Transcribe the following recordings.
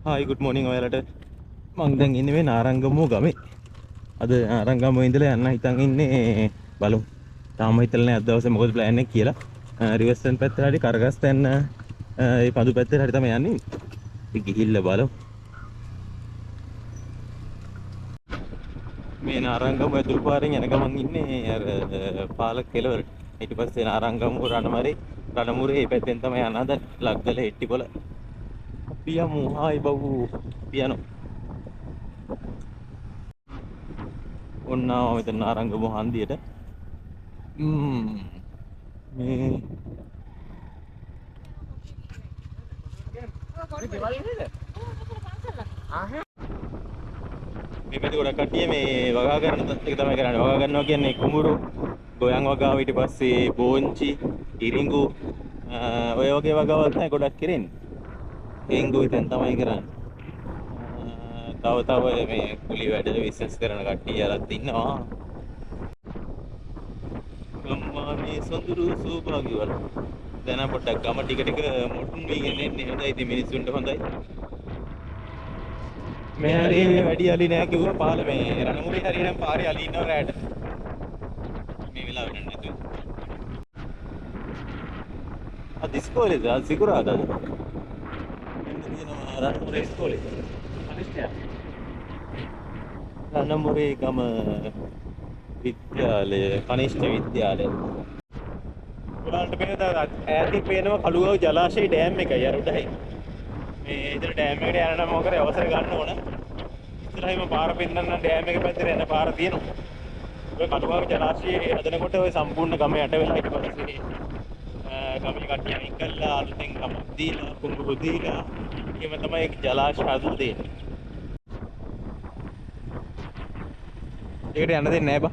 Hi good morning ඔයාලට. මං දැන් ඉන්නේ මේ නාරංගමුව ගමේ. අද නාරංගමුව ඉඳලා යන්න හිතන් ඉන්නේ බලමු. තාම හිතලා නැහැ අද දවසේ මොකද ප්ලෑන් එක කියලා. රිවර්සන් පැත්තට හරි කරගස්ත යන්න ඒ පඳු පැත්තට හරි තමයි යන්නේ. ඉතින් ගිහිල්ලා බලමු. මේ නාරංගමුව ඇතුළු පාරෙන් යන ගමන් ඉන්නේ අර පාලක කෙළවරට. ඊට පස්සේ නාරංගමුව රණමුරේ මේ පැත්තෙන් තමයි යන හදන්නේ. ලග්ගල හෙට්ටිපොළ. අපි යමු. හායි බබු. පියනෝ. ඔන්න ආව මෙතන නාරංගමුව හන්දියට. මේ මේ පැත්තේ ගොඩක් කට්ටිය මේ වගා කරන එක තමයි කරන්නේ. වගා කරනවා කියන්නේ කුඹුරු, ගොයන් වගාව, ඊට පස්සේ බෝංචි, ඉරිඟු ඔය වගේ වගාවල් තමයි ගොඩක් කරන්නේ. ඉරිඟු ඉතින් තමයි කරන්නේ. තව මේ කුලි වැඩ විශ්වාස කරන කට්ටිය අරත් ඉන්නවා. ගම්මානේ සොඳුරු සෝභාග්‍යවල. දැන් පොඩ්ඩක් ගම ටික මොටුන් වීගෙන එන්නේ. හොඳයි ඉතින් මිනිස්සුන්ට හොඳයි. මේ හරිය වැඩි අලි නෑ කිව්වා පාල මේ රණමුරේ හරියනම් පාරේ අලි ඉන්නව රැට. මේ වෙලාවට නැතුව. අද ඉස්කෝලේද අද සිකුරාදාද? මෙන්න තියෙනවා රණමුරේ ඉස්කෝලේ. අනිත්‍ය. රණමුරේ ගම විද්‍යාලය කනිෂ්ඨ විද්‍යාලය. ඔයාලට පේනද ඈතින් පේනවා කළුගව ජලාශයේ ඩෑම් එකයි අර උඩයි. මේ ඉතින් ඩෑම් එකට යන්න නම් මොකද අවසර ගන්න ඕන. ඉස්සරහින්ම පාර පෙන්නන්න ඩෑම් එක පැත්තට යන පාර තියෙනවා. ඔය කළුගව ජලාශයේ හදනකොට ඔය සම්පූර්ණ ගම යට වෙලා ඊට පස්සේ ගමේ කට්ටිය අයින් කළා අලුතෙන් ගමක් දීලා කුඹුරු දීලා එහෙම තමයි ජලාශය හදලා දෙන්නේ. ඒකට යන්න දෙන්නේ නැහැ බා.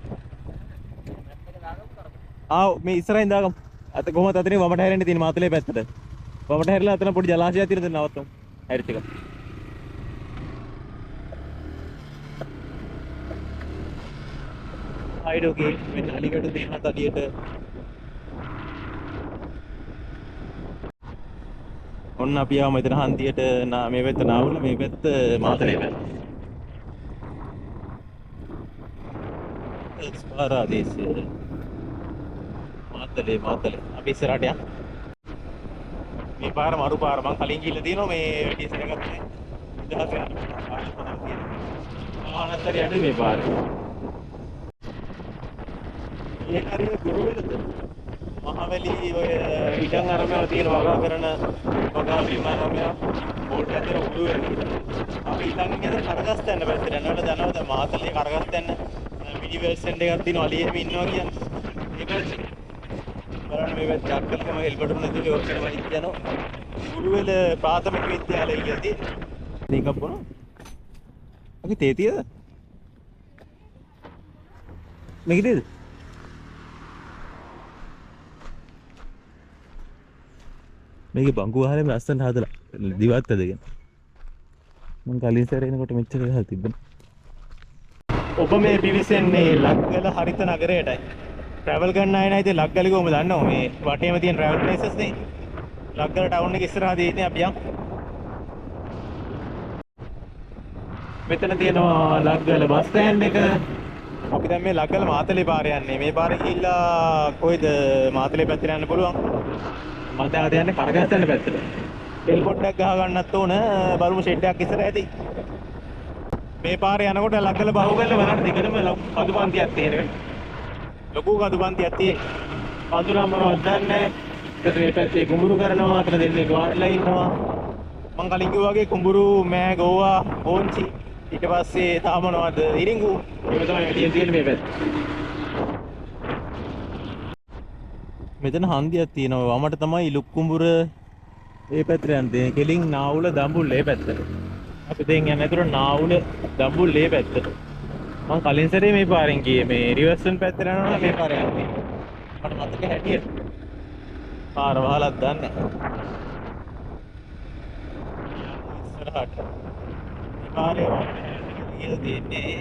මේ ඉස්සරහින් දාගමු. අත කොහොමද අතනින් වමට හැරෙන්න තියෙන මාතලේ පැත්තට. වමට හැරිලා අතන පොඩි ජලාශයක් තියෙන දේ නවත්තමු. හැරිච්ච එක. හයිඩෝගේ මේ නලිකට දෙන්නත් අඩියට ඔන්න අපි ආව මෙතන හන්දියට මේ පැත්ත නාවුල මේ පැත්ත මාතලේ පැත්ත. ස්පාරාදීසය. මාතලේ අපි ඉස්සරහට යන්න. මේ පාර මරු පාර මං කලින් ගිහලා තියෙනවා මේ වැඩි ඉස්සර ගත්තේ 1000 යන පාර තියෙනවා. ආනතරි අඩු මේ පාර. ඒ හරිය ගුරුවෙලද? මහවැලි ඔය ඉඩම් අරමව තියෙන වගා කරන වගා විමානමය බෝඩ් ඇතර උඩු වෙනවා. අපි ඉතින් ඉන්නේ කරගස්ත යන පැත්තට යනකොට දනවද මාතලේ කරගස්ත යන මිනිවර්සන් එකක් තියෙනවා අලියෙම ඉන්නවා කියන්නේ. ඒක බලන්න මේ වැත් ජාක්කල්කම හෙල්බඩු නැතුව ඔච්චර වහින්න යනවා. ගුරුවෙල ප්‍රාථමික විද්‍යාලය කියලා තියෙනවා. මේකක් බොනවා. අපි තේ තියද? මේක තියද? මේකේ බංකුව ආරෙම ලස්සනට හදලා දිවත් ඇදගෙන. මම කලින් සැරේ එනකොට මෙච්චර ගහලා තිබ්බනේ. ඔබ මේ පිවිසෙන්නේ ලග්ගල හරිත නගරයටයි. ට්‍රැවල් කරන්න ආයෙ නැහැ ඉතින් ලග්ගල කොහොමද දන්නව මේ වටේම තියෙන ට්‍රැවල් ප්ලේසස් නේ. ලග්ගල ටවුන් එක ඉස්සරහදී ඉන්නේ අපි යමු. මෙතන තියෙනවා ලග්ගල බස් ස්ටෑන්ඩ් එක. අපි දැන් මේ ලග්ගල මාතලේ පාරේ යන්නේ. මේ පාරේ ගිහිල්ලා කොයිද මාතලේ පැත්තට යන්න පුළුවන්. මම දැන් අද යන්නේ කරගස්ත යන පැත්තට. තෙල් පොඩ්ඩක් ගහ ගන්නත් ඕන. බලමු ෂෙඩ් එකක් ඉස්සර ඇති. මේ පාරේ යනකොට ලග්ගල බහුවල වරන් දිගටම කඳු පන්තියක් තියෙනවා. ලොකු කඳු පන්තියක් තියෙනවා. පඳුරම වදන්නේ. ඊට මේ පැත්තේ කුඹුරු කරනවා. අතන දෙන්නේ ගාඩ්ලා ඉන්නවා. මං කලින් කිව්වා වගේ කුඹුරු මෑ ගෝවා බෝංචි ඊට පස්සේ තාම මොනවද ඉරිඟු ඒක තමයි වැඩි තියෙන්නේ මේ පැත්තේ. මෙතන හන්දියක් තියෙනවා. වමට තමයි ලුක්කුඹුර ඒ පැත්තට යන්නේ. කෙලින් නාවුල දඹුල් ඒ පැත්තට. අපි දැන් යන්නේ අතට නාවුල දඹුල් ඒ පැත්තට. මම කලින් සැරේ මේ පාරෙන් ගියේ මේ රිවර්සන් පැත්තට යනවා මේ පාරේ යන්නේ. මට මතක හැටියට. පාර වහලක් දන්නේ නැහැ. ඉස්සරහට. මේ පාරේ කියලා දෙන්නේ.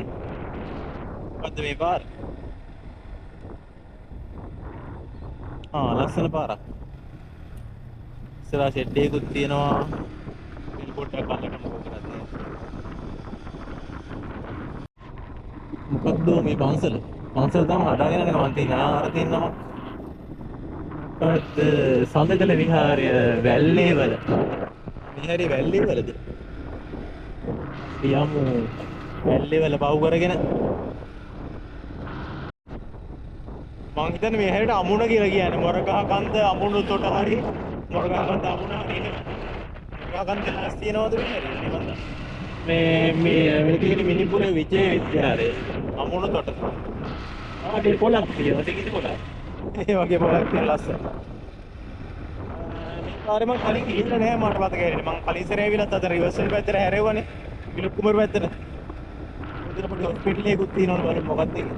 මොකද්ද මේ පාර? ලස්සන පාරක්. ඉස්සරහ ෂෙඩ් එකකුත් තියෙනවා. බිල් පොඩ්ඩක් අල්ලන්න මොකද? දෝ මේ පන්සල. පන්සල තමයි හදාගෙන යන ගමන් තියෙන අර තියෙනම සඳකල විහාරය වැල්ලේවල. විහාරය වැල්ලේවලද? යමු වැල්ලේවල පව් කරගෙන මං හිතන්නේ මේ හැරේට අමුණ කියලා කියන්නේ මොරගහ කන්ද අමුණු තොට හරි මොරගහ කන්ද අමුණ හරි නේ. මොරගහ කන්ද ලාස් තියනවද මේ හැරේ? මේ තියෙන මිනිපුරේ විජේ විද්‍යාලය අමුණු තොට. ආගේ පොලක් තියෙනවා. දෙකින් පොලක්. ඒ වගේ පොලක් තියෙන ලස්සන. ආරේ මං කලින් ගිහිල්ලා නැහැ මට මතක හැරෙන්නේ. මං කලින් සැරේ ඇවිල්ලාත් අද රිවර්සල් පැත්තට හැරෙව්වනේ. පිලුක් කුමර පැත්තට. උදේට පොඩි හොස්පිටල් එකකුත් තියෙනවනේ බලන්න මොකක්ද ඒක.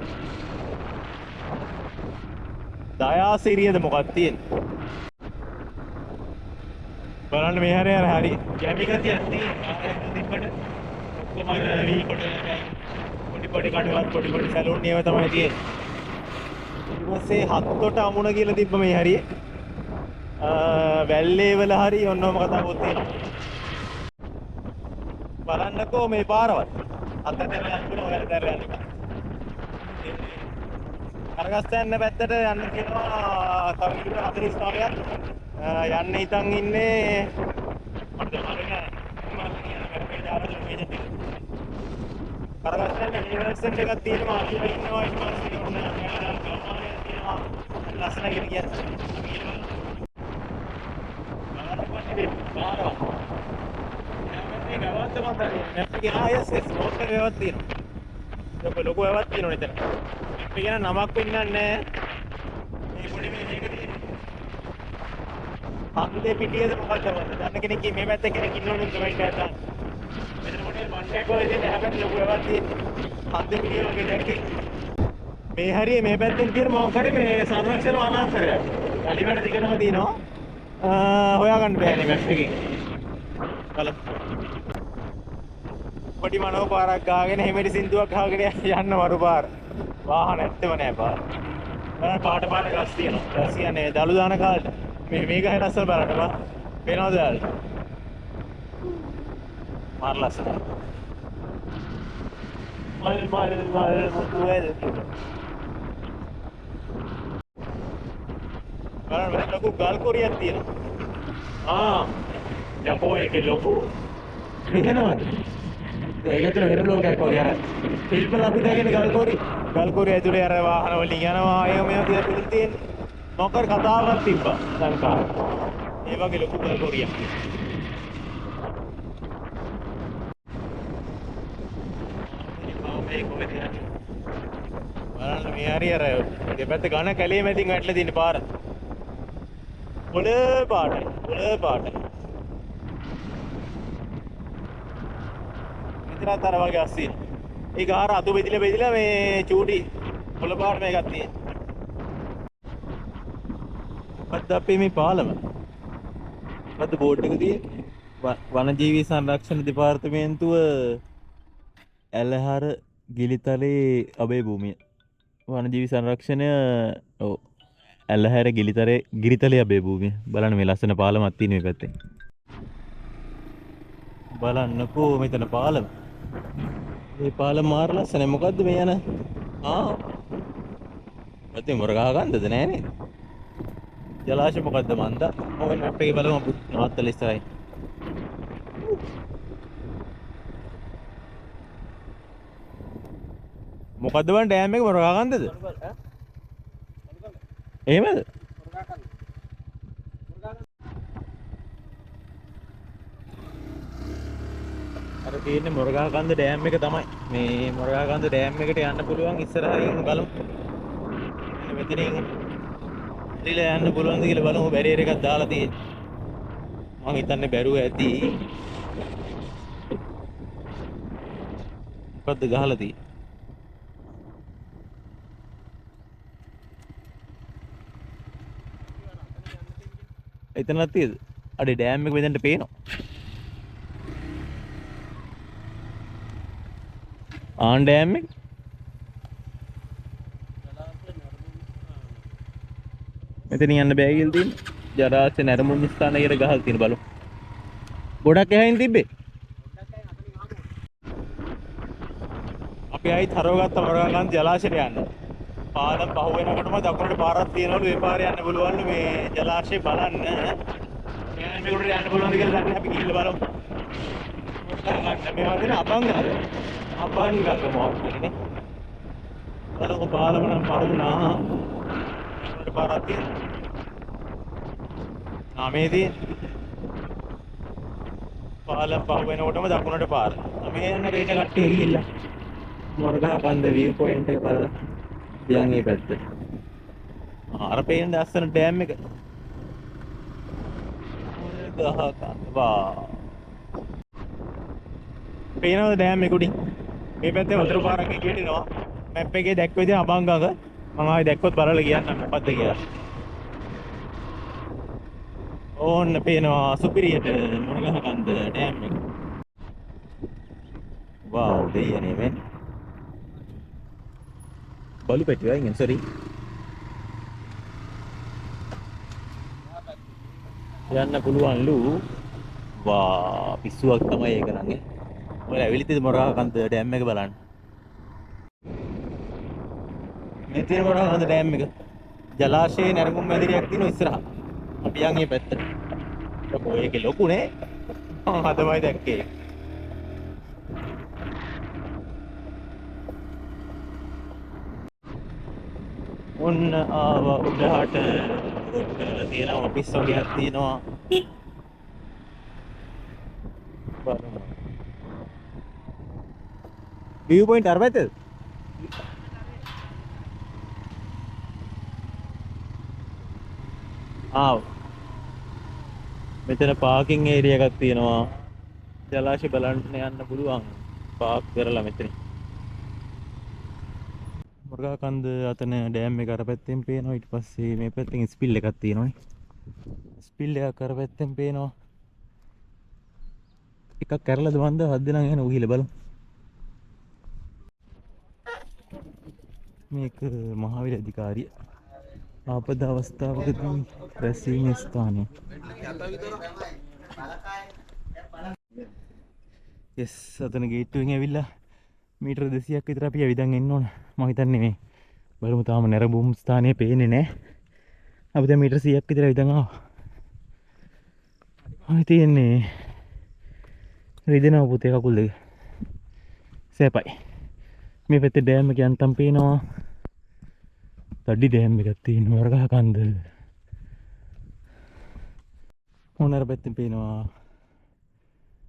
දයාසිරියද මොකක්ද තියෙන්නේ? බලන්න මේ හැරේ අර හරි කැමිකතියක් තියෙනවා. ඔක්කොම වී කොට පොඩි කඩවල් පොඩි සැලූන් ඒවා තමයි තියෙන්නේ. ඊට පස්සේ හත්තොට අමුණ කියලා තිබ්බ මේ හරියේ. වැල්ලේ වල හරි ඔන්නෝම කතාවක් තියෙනවා. බලන්නකෝ මේ පාරවල්. අතට යන්න ඔයාලට යන්න. කරගස්තයන් පැත්තට යන්න කියනවා තව කිලෝමීටර් 49ක්. යන්න හිතන් ඉන්නේ මට දැනගන්න කරගස්තයන් යුනිවර්සිටි එකක් තියෙනවා අපි ඉන්නවා ඊට පස්සේ ඔන්න තියෙනවා ලස්සන කියලා කියන්නේ. ලොකු වැවක් තියෙනවා නේද? අපි කියන නමක් වෙන්නන්නේ නැහැ. මේ පොඩි මේක තියෙනවා. හන්දේ පිටියද මොකක්ද වන්ද? දන්න කෙනෙක් මේ පැත්තේ කෙනෙක් ඉන්නවනේ කමෙන්ට් එකක් දාන්න. මෙතන පොඩි මණ්ඩයක් වගේ තියෙන හැබැයි ලොකු වැවක් තියෙනවා. හන්දේ පිටිය වගේ දැක්කේ. මේ හරිය මේ පැත්තෙන් තියෙන මොකක් හරි මේ සංරක්ෂණ වනාන්තරයක්. අලිවට දිගටම තියෙනවා. හොයාගන්න බෑනේ මැප් එකකින්. බලමු. පොඩි මනෝ පාරක් ගාගෙන හිමෙඩි සින්දුවක් ගාගෙන යන්න වරු පාර. වාහන ඇත්තම නෑ පාර. බලන්න පාට ගස් තියෙනවා. ගස් කියන්නේ දළු දාන කාලේ. මේක හැරස්සල බලන්න බා. පේනවද ඔයාලට? මාර ලස්සනයි. මල් මුතුවේද. බලන්න ලොකු ගල් කොරියක් තියෙනවා. යකෝ ඒකේ ලොකු. එනවද? ඒකතර වෙන ලෝකයක් වගේ අර ෆිල්ම් අපි දැකගෙන ගල්කොරිය ඇතුලේ අර වාහන වලින් යනවා එහෙම මේවා කියලා පිළින් තියෙන්නේ මොකක් කතාවක් තිබ්බා ලංකාවේ. ඒ වගේ ලොකු ගල්කොරියක්. බලන්න මේ හරිය අර දෙපැත්ත ඝන කැලේ මැදින් වැටලා තියෙන පාර. පොළ පාටයි. මෙතනත් අර වගේ අස්සින්. ඒක ආර අතු බෙදිලා මේ චූටි පොළ පාට මේකක් තියෙනවා. අද අපේ මේ පාලම. අද බෝඩ් එක තියෙන්නේ. වනජීවී සංරක්ෂණ දෙපාර්තමේන්තුව ඇලහර ගිලිතලේ අබේ භූමිය. වනජීවී සංරක්ෂණය ඔව් ඇලහර ගිරිතලේ අබේ භූමිය. බලන්න මේ ලස්සන පාලමක් තියෙන මේ පැත්තේ. බලන්නකෝ මෙතන පාලම. මේ පාලම මාර ලස්සනයි. මොකද්ද මේ යන? අතේ මොර ගහ ගන්නද නෑ නේද? ජලාශය මොකද්ද මන්ද? මොකද මැප් එකේ බලමු අපි නවත්තලා ඉස්සරහින්. මොකද්ද බං ඩෑම් එක මොර ගහ ගන්නද? එහෙමද? අර තියෙන්නේ මොරගහ කන්ද ඩෑම් එක තමයි. මේ මොරගහ කන්ද ඩෑම් එකට යන්න පුළුවන් ඉස්සරහින් බලමු. මෙතනින් ඉතිලා යන්න පුළුවන්ද කියලා බලමු. බැරියර් එකක් දාලා තියෙන්නේ. මම හිතන්නේ බැරුව ඇති. මොකද්ද ගහලා තියෙන්නේ? එතනක් තියෙද? අඩේ ඩෑම් එක මෙතනට පේනවා. ආන් ඩෑම් එක මෙතන යන්න බෑ කියලා තියෙනවා. ජලාශය නැරඹුම් ස්ථාන කියලා ගහලා තියෙන බලමු. ගොඩක් එහයින් තිබ්බේ. අපි ආයි තරවගත්ත මොරගහකන්ද ජලාශයට යන්න. පාරම පහු වෙනකොටම දකුණට පාරක් තියෙනවලු ඒ පාරේ යන්න පුළුවන්ලු මේ ජලාශය බලන්න. මෙයාට මේකට යන්න පුළුවන්ද කියලා දන්නේ අපි ගිහිල්ලා බලමු. මේවා දෙන අබංගල මොකක්ද කියන්නේ. බලමු පාරම නම් පරුණා. දකුණට පාරක් තියෙනවා. මේ තියෙන්නේ. පාලම් පහු වෙනකොටම දකුණට පාර. මේ යන්න රේට කට්ටිය ගිහිල්ලා. මොරගහකන්ද view point එක බලලා යන් මේ පැත්තට. අර පේන දැස්සන ඩෑම් එක. මොරගහකන්ද වා. පේනවද ඩෑම් එක උඩින්? මේ පැත්තේ වතුර පාරක් එළියට එනවා. මැප් එකේ දැක්වෙ ඉතින් අබංගඟ. මම ආයෙ දැක්කොත් බලලා කියන්නම් මොකද්ද කියලා. ඕන්න පේනවා සුපිරියට මොරගහකන්ද ඩෑම් එක. වාව් දෙයනේ මේ. බලු පැටි වයින් සෝරි. යන්න පුළුවන්ලු. වා පිස්සුවක් තමයි ඒක නම් ඈ. ඔයාලා ඇවිල්ලා තියෙද මොරගහකන්ද ඩෑම් එක බලන්න. මේ තියෙන මොරගහකන්ද ඩෑම් එක. ජලාශයේ නැරඹුම් මැදිරියක් තියෙනවා ඉස්සරහා. අපි යන් මේ පැත්තට. ඒකේ ලොකු නේ. හදමයි දැක්කේ. ඔන්න ආවා උඩහට තියෙනවා ඔෆිස් වගේක් තියෙනවා. බලමු. view point අර පැත්තද? ආව්. මෙතන පාකින් ඒරියා එකක් තියෙනවා. ජලාශය බලන්න යන්න පුළුවන්. පාක් කරලා මෙතන. මොරගහකන්ද අතන ඩෑම් එක අර පැත්තෙන් පේනවා. ඊට පස්සේ මේ පැත්තෙන් ස්පිල් එකක් තියෙනවානේ. ස්පිල් එකක් අර පැත්තෙන් පේනවා. එකක් කරලාද මන්ද හද දෙනා යන උහිල බලමු. මේක මහාවිල අධිකාරිය. ආපද අවස්ථාවකදී රැස්වීමේ ස්ථානය. yes අතන ගේට්ටුවෙන් ඇවිල්ලා මීටර 200ක් විතර අපි ඇවිදන් එන්න ඕන. මම හිතන්නේ මේ බලමු තාම නැරඹුම් ස්ථානයේ පේන්නේ නැහැ. අපි දැන් මීටර 100ක් විතර ඇවිදන් ආවා. ආයි තියෙන්නේ රිදෙනවා පුතේ කකුල් දෙක. සෑපයි. මේ පැත්තේ ඩෑම් එක යන්තම් පේනවා. තඩි ඩෑම් එකක් තියෙනවා මොරගහකන්ද. මොනතර පැත්තෙන් පේනවා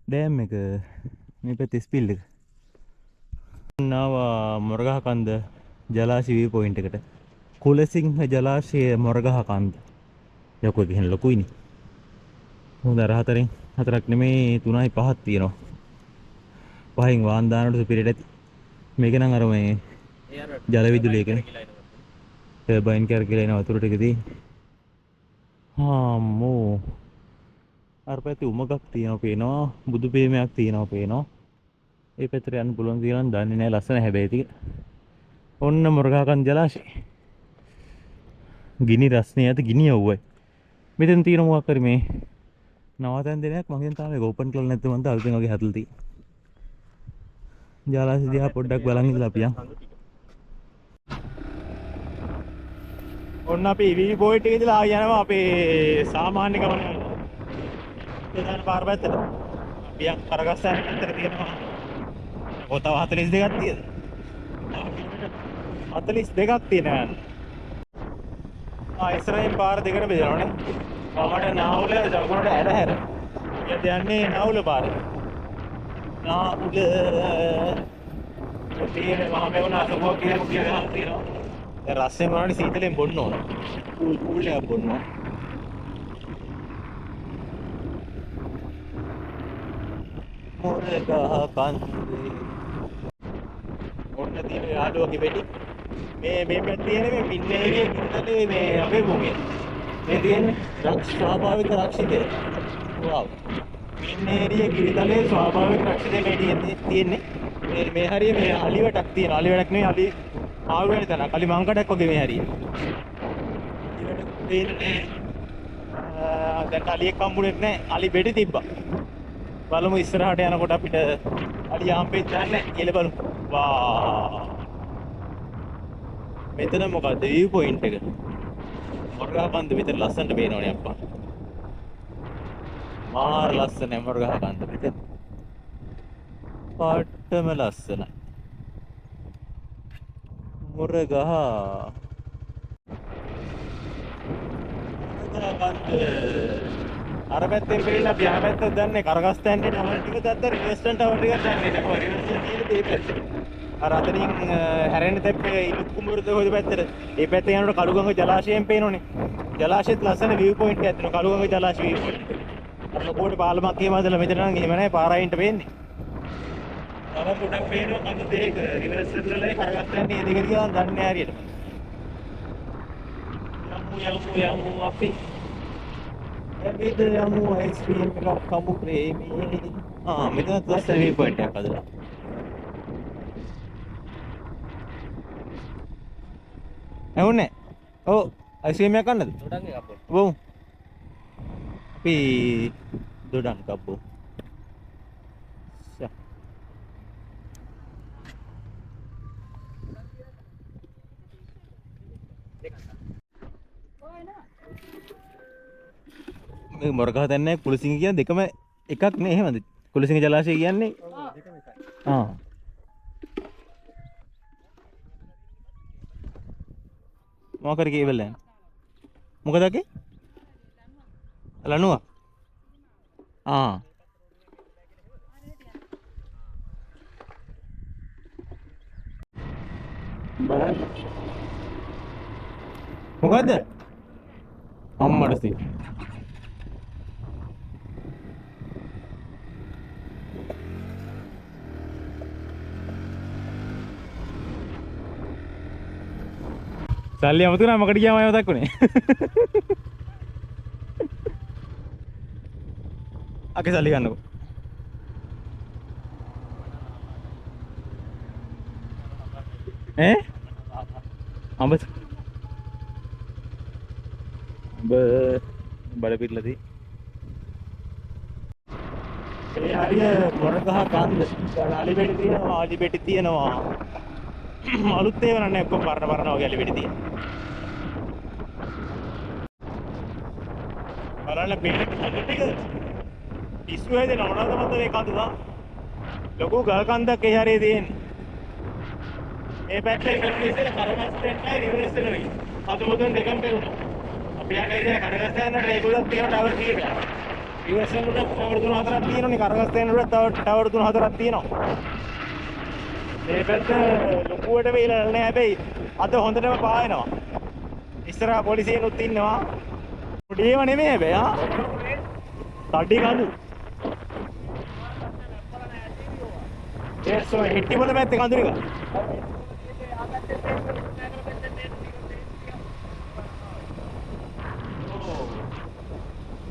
ඩෑම් එක. මේ පැත්තේ ස්පිල් එක. නාවා මොරගහකන්ද ජලාශය view point එකට. කුලසිංහ ජලාශය මොරගහකන්ද. යකෝ ගහන ලොකුයිනේ. හොඳ අර හතරෙන් හතරක් නෙමේ 3යි 5ක් තියෙනවා. පහෙන් වාන් දානකොට සුපිරියට ඇති. මේක නම් අර මේ ජල විදුලියකනේ. ටර්බයින් කරකලා එන වතුර ටික තියෙන්නේ. අම්මෝ. අර පැත්තේ උමගක් තියෙනවා පේනවා. බුදු පිළිමයක් තියෙනවා පේනවා. ඒ පැත්තට යන්න පුළුවන් කියලා නම් දන්නේ නැහැ. ලස්සන හැබැයි ටික. ඔන්න මොරගහකන්ද ජලාශය. ගිනි රස්නේ ඇත ගිනි යවුවයි. මෙතන තියෙන මොකක් හරි මේ නවතන් දෙනයක් මම හිතන තාම ඒක ඕපන් කරලා නැත්නම් මන්ද අලුතෙන් වගේ හදලා තියෙන්නේ. ජලාශය දිහා පොඩ්ඩක් බලන් ඉඳලා අපි යන්. ඔන්න අපි view point එකේ ඉඳලා ආය යනවා අපේ සාමාන්‍ය ගමන යනවා. ප්‍රධාන පාර පැත්තට. අපි යන් කරගස්සන පැත්තට තියෙනවා. කොතව 42ක් තියෙද? 42ක් තියෙනවා. ඉස්සරහින් පාර දෙකට බෙදනවානේ. මමට නාවුල දකුණට ඇරහැර. ඊට යන්නේ නාවුල පාරේ. නාවුල තියෙන මම මෙවන අසුබෝ කියලා තියෙනවා. දැන් රස්සේ මොනවද සීතලෙන් බොන්න ඕන. කූල් එකක් බොන්න ඕන. මොරගහකන්ද ඔන්න තියෙන යාළුවගේ වෙඩි. මේ පැත්තේ මේ පින්නේරිය කිව්වනේ මේ අපේ භූමිය. මේ තියෙන්නේ ස්වාභාවික රක්ෂිතය. වව්. පින්නේරිය කිරිතලේ ස්වාභාවික රක්ෂිතය මේ තියෙන්නේ. මේ හරිය මේ අලිවටක් තියෙනවා. අලිවටක් නෙවෙයි අලි ආව වෙන තැනක්. අලි මංකඩක් වගේ මේ හරිය. දැන් අලියෙක් හම්බුනේ නැහැ. අලි බෙඩි තිබ්බා. බලමු ඉස්සරහට යනකොට අපිට අලි හම්බෙච්ච නැහැ කියලා බලමු. වා මෙතන මොකද්ද view point එක? මොරගහ කන්ද විතර ලස්සනට පේනවනේ අප්පා. මාර ලස්සනයි මොරගහ කන්ද විතර. පාටම ලස්සනයි. මොරගහ. අර පැත්තෙන් පේලා අපි ආ පැත්තට දන්නේ කරගස්තැන්නේ ටවර් ටික දැද්ද රිවර්ස්ටන් ටවර් ටික දන්නේ නැහැ. රිවර්ස්ටන් තියෙන්නේ ඒ පැත්තේ. අර අතනින් හැරෙන්න තෙප්පේ ඉලුත් කුඹුරද හොද පැත්තට. ඒ පැත්තේ යනකොට කළුගඟ ජලාශයෙන් පේනෝනේ. ජලාශෙත් ලස්සන view point එකක් තියෙනවා. Kaluganga ජලාශ view point. අර ලොකෝට පාලමක් එහෙම හදලා මෙතන නම් එහෙම නැහැ පාරයින්ට පේන්නේ. තව පොඩක් පේනවා කඳ දෙක රිවර්ස්ටන් වලයි කරගස්තැන්නේ ඒ දෙක කියලා දන්නේ නැහැ හරියට. යමු අපි එවිට යමු අයිස්ක්‍රීම් එකක් කමු ප්‍රේමී. මෙතන ලස්සන view point එකක් හදලා. ඇහුන්නේ? ඔව් අයිස්ක්‍රීම් එකක් ගන්නද? දොඩම් එකක් බොන්න. බොමු. අපි දොඩම් එකක් බොමු. මේ මොරගහ තැන්නේ කුලසිංහ කියන දෙකම එකක් නේ එහෙමද? කුලසිංහ ජලාශය කියන්නේ දෙකම එකයි. මොකද කේබල් එක? මොකද අකේ? ලනුව. මොකද්ද? අම්මට සී. සල්ලි අමතුනා මොකට ගියාම අය මතක් වුනේ. අකේ සල්ලි ගන්නකො. අඹ බඩ පිටලදී. ඒ හරිය මොරගහ කන්ද. අලිපෙටි තියෙනවා, අලිපෙටි තියෙනවා. අලුත් ඒවා නෑ ඔක්කොම පරණ වගේ අලිපෙටි තියෙනවා. බලන්න පේන කඳ ටික පිස්සු හැදෙන මොනවද මන්ද මේ කඳ දා. ලොකු ගල් කන්දක් ඒ හරිය තියෙන්නේ. මේ පැත්තේ ඉස්සෙල්ල කරගස්තෙන් නෑ රිවර්ස් වෙනවා. අද මොකද දෙකම පෙරුණා. අපි යන්නේ ඉතින් කරගස්තෙන් රේගුලර් තියෙන ටවර් කීයද? රිවර්ස් වලට ටවර් 3-4ක් තියෙනවනේ කරගස්තෙන් වල ටවර් 3-4ක් තියෙනවා. මේ පැත්ත ලොකුවට වෙලා නැහැ හැබැයි අද හොඳටම පායනවා. ඉස්සරහා පොලිසියනුත් ඉන්නවා. පොඩිම නෙමෙයි හැබැයි තඩි කඳු. ඒසෝ හිටි වල පැත්තේ කඳු ටික.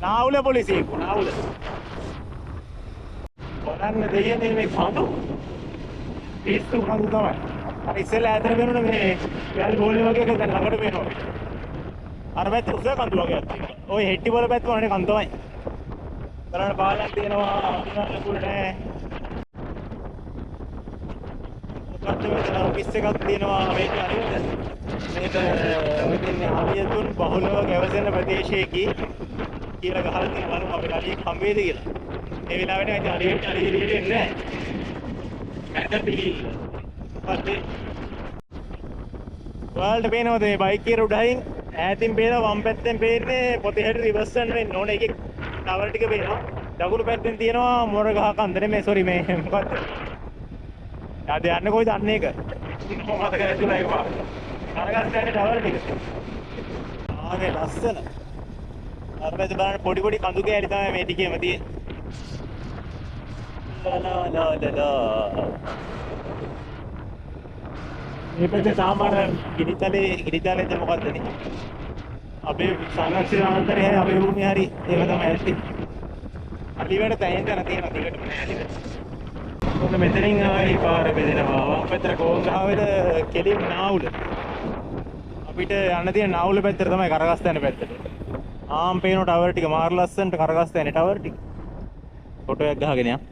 නාවුල පොලිසිය නාවුල. බලන්න දෙයනේ මේ කඳු. පිස්සු කඳු තමයි. අර ඉස්සෙල්ලා ඇතර වෙනුනේ මේ වැල් ගෝලේ වගේ එකක් දැන් ළඟට වෙනවා. අර පැත්තේ උස කඳු වගේක් තියෙනවා. ওই හෙට්ටි වල පැත්ත වනේ කඳු තමයි. බලන්න පාලම් තියෙනවා ලකුණු නෑ. මොකක්ද මෙතන ඔෆිස් එකක් තියෙනවා මේක හරියද? මේක මෙතන ආවියතුන් බහුලව ගැවසෙන ප්‍රදේශයකී කියලා ගහලා තියෙනවා බලමු අපේ අලියෙක් හම්බෙයිද කියලා. ඒ වෙලාවට අද අලියෙක් එන්නේ නෑ. මැද පිළිල්. පස්සේ ඔයාලට පේනවද මේ බයික් එක උඩහින් ඈතින් පේන වම් පැත්තෙන් පේන්නේ පොතේ හැටි රිවර්ස් යන්න වෙන්න ඕනේ. ඒකේ ටවර් ටික පේනවා. දකුණු පැත්තෙන් තියෙනවා මොරගහ කන්ද නෙමෙයි සෝරි මේ මොකක්ද? ආද යන්නේ කොයිද අන්නේ එක? මොකද කරන්නේ ඒක පා. කරගස්තේ ටවර් ටික. ආගේ ලස්සන. අර පැත්තේ බලන්න පොඩි පොඩි කඳු කෑලි තමයි මේ ටිකේම තියෙන්නේ. ලා මේ පැත්තේ සාමාන්‍ය ගිරිතලේ මොකද්දනේ? අපේ සංරක්ෂණාන්තරේ අපේ භූමිය හරි ඒක තමයි ඇත්තේ. අලිවැඩ තැන් තැන තියෙනවා දිගටම නෑ අලිවැඩ. මොකද මෙතනින් ආයි පාර බෙදෙනවා. වම් පැත්තට කෝංගාවෙද කෙලින් නාවුල. අපිට යන්න තියෙන නාවුල පැත්තට තමයි කරගස්තැන පැත්තට. ආම් පේන ටවර් ටික මාර ලස්සනට කරගස්තැනේ ටවර් ටික. ෆොටෝ එකක් ගහගෙන යන්න.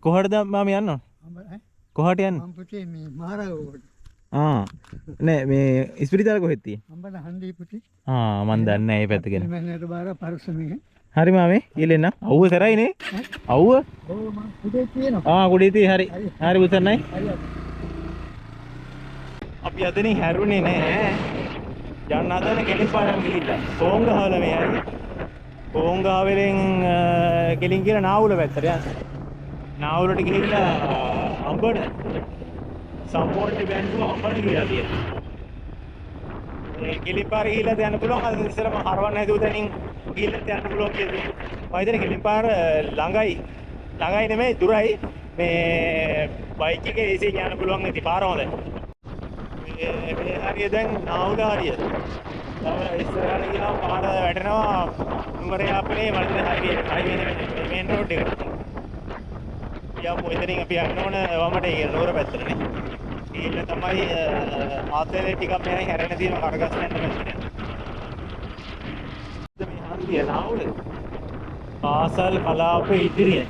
කොහටද මාම යන්න? කොහට යන්න? මම පුතේ මේ මහරගමට. නෑ මේ ඉස්පිරිතාල කොහෙද තියෙන්නේ? අම්බල හන්දිය පුතේ. මන් දන්නේ නෑ මේ පැත්ත ගැන. මන්නට බාර පරිස්සමෙන්. හරි මාමේ ඊලෙන්න. අවුව කරයිනේ. අවුව? ඔව් මම පුතේ තියෙනවා. කුඩේ තියෙයි හරි. හරි උසන්නයි. හරි. අපි අතනින් හැරුණේ නෑ. යන්න හදන කෙලින් පාරක් ගිහිල්ලා. කොංගහවල මේ හරි. කොංගහවලෙන් කෙලින් කියලා නාවුල පැත්තට යන්න. නාවුලට ගිහිල්ලා අඹට සම්පූර්ණ බැංකුව අඹට ගිහිල්ලා තියෙනවා. මේ කෙලින් පාර ගිහිල්ලා යන්න පුළුවන්. අද ඉස්සරම හරවන්න හැදුව තැනින් ගිහිල්ලා යන්න පුළුවන් කියලා. මම හිතන්නේ කෙලින් පාර ළඟයි. ළඟයි නෙමෙයි දුරයි. මේ බයික් එකේ AC යන්න පුළුවන් නැති පාර හොඳයි. මේ හරිය දැන් නාවුල හරිය. තව ඉස්සරහට ගියාම පාර වැටෙනවා. නුඹරේ අපේ මල්ලේ හයිවේ මේන් රෝඩ් එකට. යමු එතනින් අපි යන්න ඕන වමට ඒ නුවර පැත්තටනේ. ඊළ තමයි ආතලේ ටිකක් මෙහෙන් හැරෙන තියෙන කරගස් යන්න පැත්තට. මේ හන්දිය නාවුල. පාසල් කලාපේ ඉදිරිය.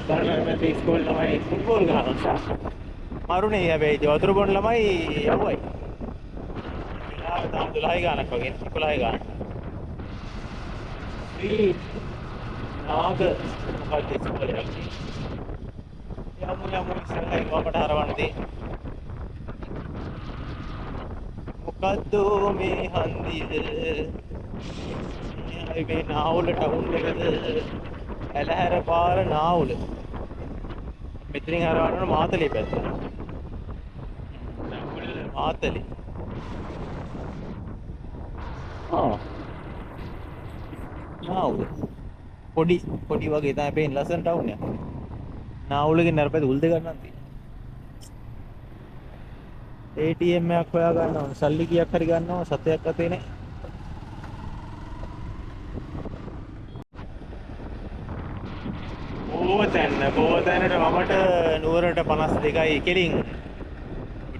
ධර්මපති ඉස්කෝල තමයි ෆුට්බෝල් ගහනවා. මරුනේ හැබැයි වතුර බොන ළමයි යවුවයි. තාම 12 ගානක් වගේ 11 ගානක්. ශ්‍රී නාග මොකක්ද ඉස්කෝලේ. යමු ඉස්සරහට වමට හරවන්න තියෙන්නේ. මොකද්ද මේ හන්දිය? මේ නාවුල ටවුන් එකද? ඇලහැර පාර නාවුල. මෙතනින් හරවන්න මාතලේ පැත්ත. මාතලේ. නාවුල. පොඩි වගේ තමයි පේන ලස්සන ටවුන් එක. නාවුලගේ නරපැද උල් දෙක ගන්නන් තියෙන්නේ. ATM එකක් හොයා ගන්න ඕන. සල්ලි කීයක් හරි ගන්න ඕන. සතයක් අතේ නේ. බෝතැනට මමට නුවරට 52යි කෙලින්.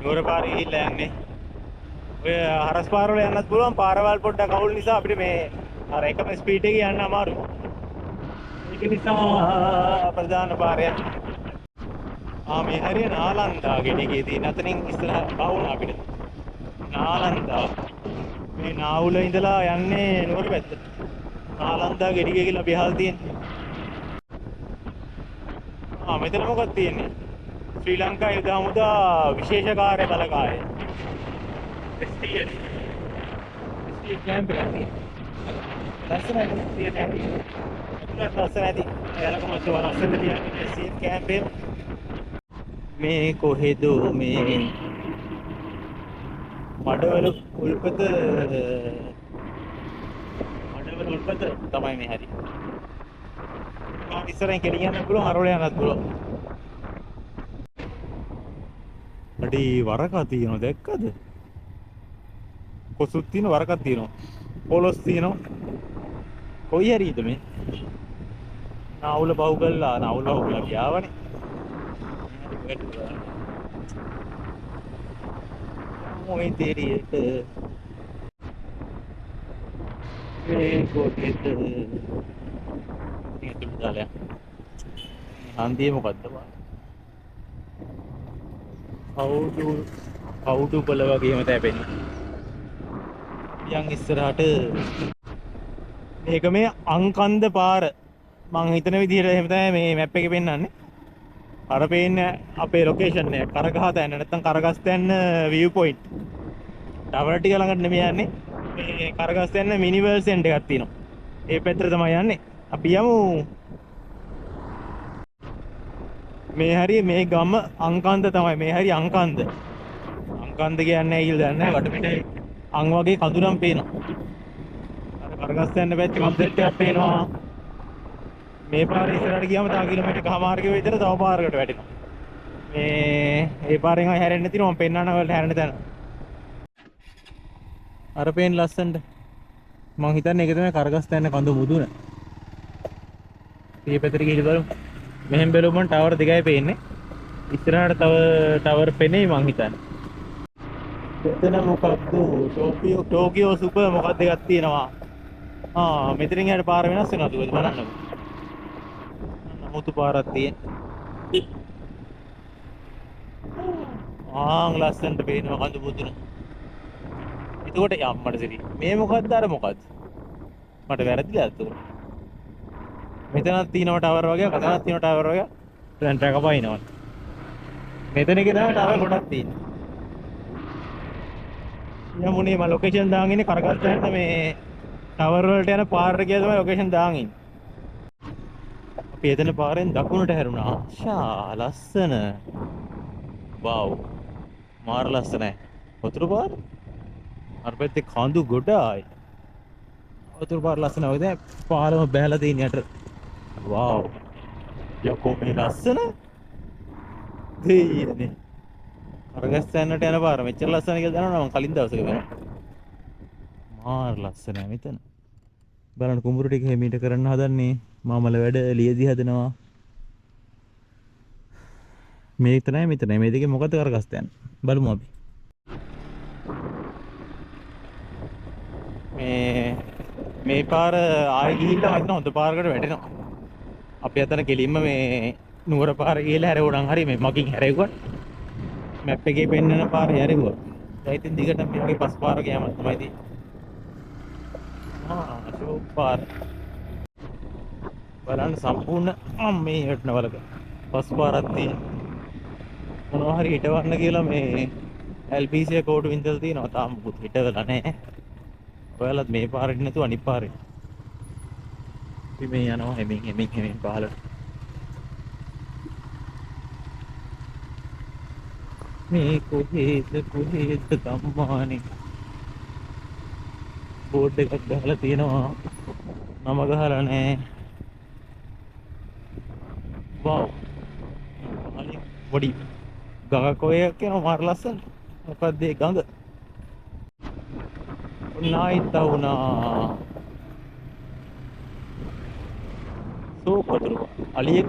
නුවර පාරේ ගිහිල්ලා යන්නේ. ඔය හරස් පාරවල යන්නත් පුළුවන්. පාරවල් පොඩ්ඩක් අවුල් නිසා අපිට මේ අර එකම ස්පීඩ් එකේ යන්න අමාරුයි. ඒක නිසා ප්‍රධාන පාරය. මේ හරිය නාලන්දා ගෙඩිගේ තියෙන අතනින් ඉස්සරහ බවුණා අපිට. නාලන්දා. මේ නාවුල ඉඳලා යන්නේ නුවර පැත්තට. නාලන්දා ගෙඩිගේ කියලා අපි අහලා තියෙන්නේ. මෙතන මොකක්ද තියෙන්නේ? ශ්‍රී ලංකා යුද හමුදා විශේෂ කාර්ය බළකාය. STF කැම්ප් එකක් තියෙනවා. ලස්සනයි තියෙන්නේ. ලස්සනයි. එයාලකම ලස්සන තියෙන්නේ STF කැම්ප් එක. මේ කොහෙද මේ මඩවල උල්පත තමයි මේ හරි. ඉස්සරහින් කෙලින් යන්න පුළුවන් හරවල යන්නත් පුළුවන්. අඩි වරකා තියෙනවා දැක්කද? කොසුත් තියෙන වරකක් තියෙනවා. පොලොස් තියෙනවා. කොයි හරිද මේ? නාවුල බහුව කළා ගියාවනේ. මොයි තේරියට ඒ කොහෙද? හන්දිය මොකද්ද බං? කවුඩු බල වගේම තැපෙන්නේ. යන් ඉස්සරහට මේක මේ අංකන්ද පාර. මං හිතන විදිහට එහෙම තමයි මේ මැප් එකේ පෙන්නන්නේ. අර පේන්නේ අපේ ලොකේෂන් එක කරගහතැන්න නැත්නම් කරගස්තැන්න view point. ටවර් ටික ළඟට නෙමෙයි යන්නේ. මේ කරගස්තැන්න මිනිවර්ල් සෙන්ටර් එකක් තියෙනවා. ඒ පැත්තට තමයි යන්නේ. අපි යමු. මේ හරිය මේ ගම අංකන්ද තමයි. මේ හරිය අංකන්ද. අංකන්ද කියන්නේ ඇයිද දන්නේ නැහැ. වටපිටේ අං වගේ කඳුරම් පේනවා. අර කරගස්තැන්න පැත්තේ කන්සෙප්ට් එකක් පේනවා. මේ පාරේ ඉස්සරහට ගියාම තව කිලෝමීටර් කමාරක විතර තව පාරකට වැටෙනවා. මේ පාරෙන් ආයෙ හැරෙන්න තියෙනවා. මම පෙන්නන වලට හැරෙන්න තැන. අර පේන ලස්සනට මං හිතන්නේ ඒක තමයි කරගස්තැන්න කඳු මුදුන. මේ පැත්තට ගිහින් බලමු. මෙහෙන් බැලුවම ටවර් දෙකයි පේන්නේ. ඉස්සරහට තව ටවර් පෙනේ මං හිතන්නේ. එතන මොකක්ද? ටෝකියෝ සුපර් මොකක්ද එකක් තියෙනවා. මෙතනින් යට පාර වෙනස් වෙනවද බලන්නකෝ. මුතු පාරක් තියෙන. ආන් ලස්සනට පේනවා කඳු මුදුන. එතකොට යම්මඩ සිරි. මේ මොකද්ද අර මොකද්ද? මට වැරදිලාද එතකොට? මෙතනක් තියෙනවා ටවර් වගේ, අතනක් තියෙනවා ටවර් වගේ. දැන් ට්‍රැක පයින්නවා. මෙතන එක තමයි ටවර් ගොඩක් තියෙන්නේ. යමුනේ මම ලොකේෂන් දාගෙන ඉන්නේ කරගත්තට මේ ටවර් වලට යන පාර කියලා තමයි ලොකේෂන් දාගෙන ඉන්නේ. අපි එතන පාරෙන් දකුණට හැරුණා. ආ ලස්සන. වව්. මාර ලස්සනයි. වතුර පාර. අර පැත්තේ කඳු ගොඩයි. වතුර පාර ලස්සනයි. ඔය දැන් පාරම බැහැලා තියෙන යට. වව්. යකෝ මේ ලස්සන. දෙයියනේ. කරගස්සන්නට යන පාර මෙච්චර ලස්සන කියලා දන්නවනේ මම කලින් දවසක වෙනවා. මාර ලස්සනයි මෙතන. බලන්න කුඹුරු ටික හිමීට කරන්න හදන්නේ. මාමල වැඩ ලියදී හදනවා. මේ තමයි මෙතන. මේ දෙකේ මොකද කරගස්ත යන්නේ? බලමු අපි. මේ පාර ආයෙ ගිහිල්ලා හිටන හොඳ පාරකට වැටෙනවා. අපි අතන කෙලින්ම මේ නුවර පාර ගිහලා හැරෙවුණන් හරි මේ මකින් හැරෙවුවා. මැප් එකේ පෙන්නන පාරේ හැරෙවුවා. දැන් ඉතින් දිගට මේ වගේ පස් පාරක යෑමක් තමයි තියෙන්නේ. අශෝක් පාර. බලන්න සම්පූර්ණ මේ හිටනවලක පස් පාරක් තියෙනවා. මොනවා හරි හිටවන්න කියලා මේ LPC කෝඩු වින්දලා තියෙනවා. තාම මුකුත් හිටවලා නැහැ. ඔයාලත් මේ පාරේ නැතුව අනිත් පාරේ. අපි මේ යනවා හෙමින් පහළට. මේ කොහෙද ගම්මානේ බෝඩ් එකක් ගහලා තියෙනවා. නම ගහලා නැහැ. වව්. අනේ පොඩි ගඟක් ඔය කියන මාර ලස්සන. මොකක්ද ඒ ගඟ? උනායිතා උනා. සෝපතුරු අලියෙක්.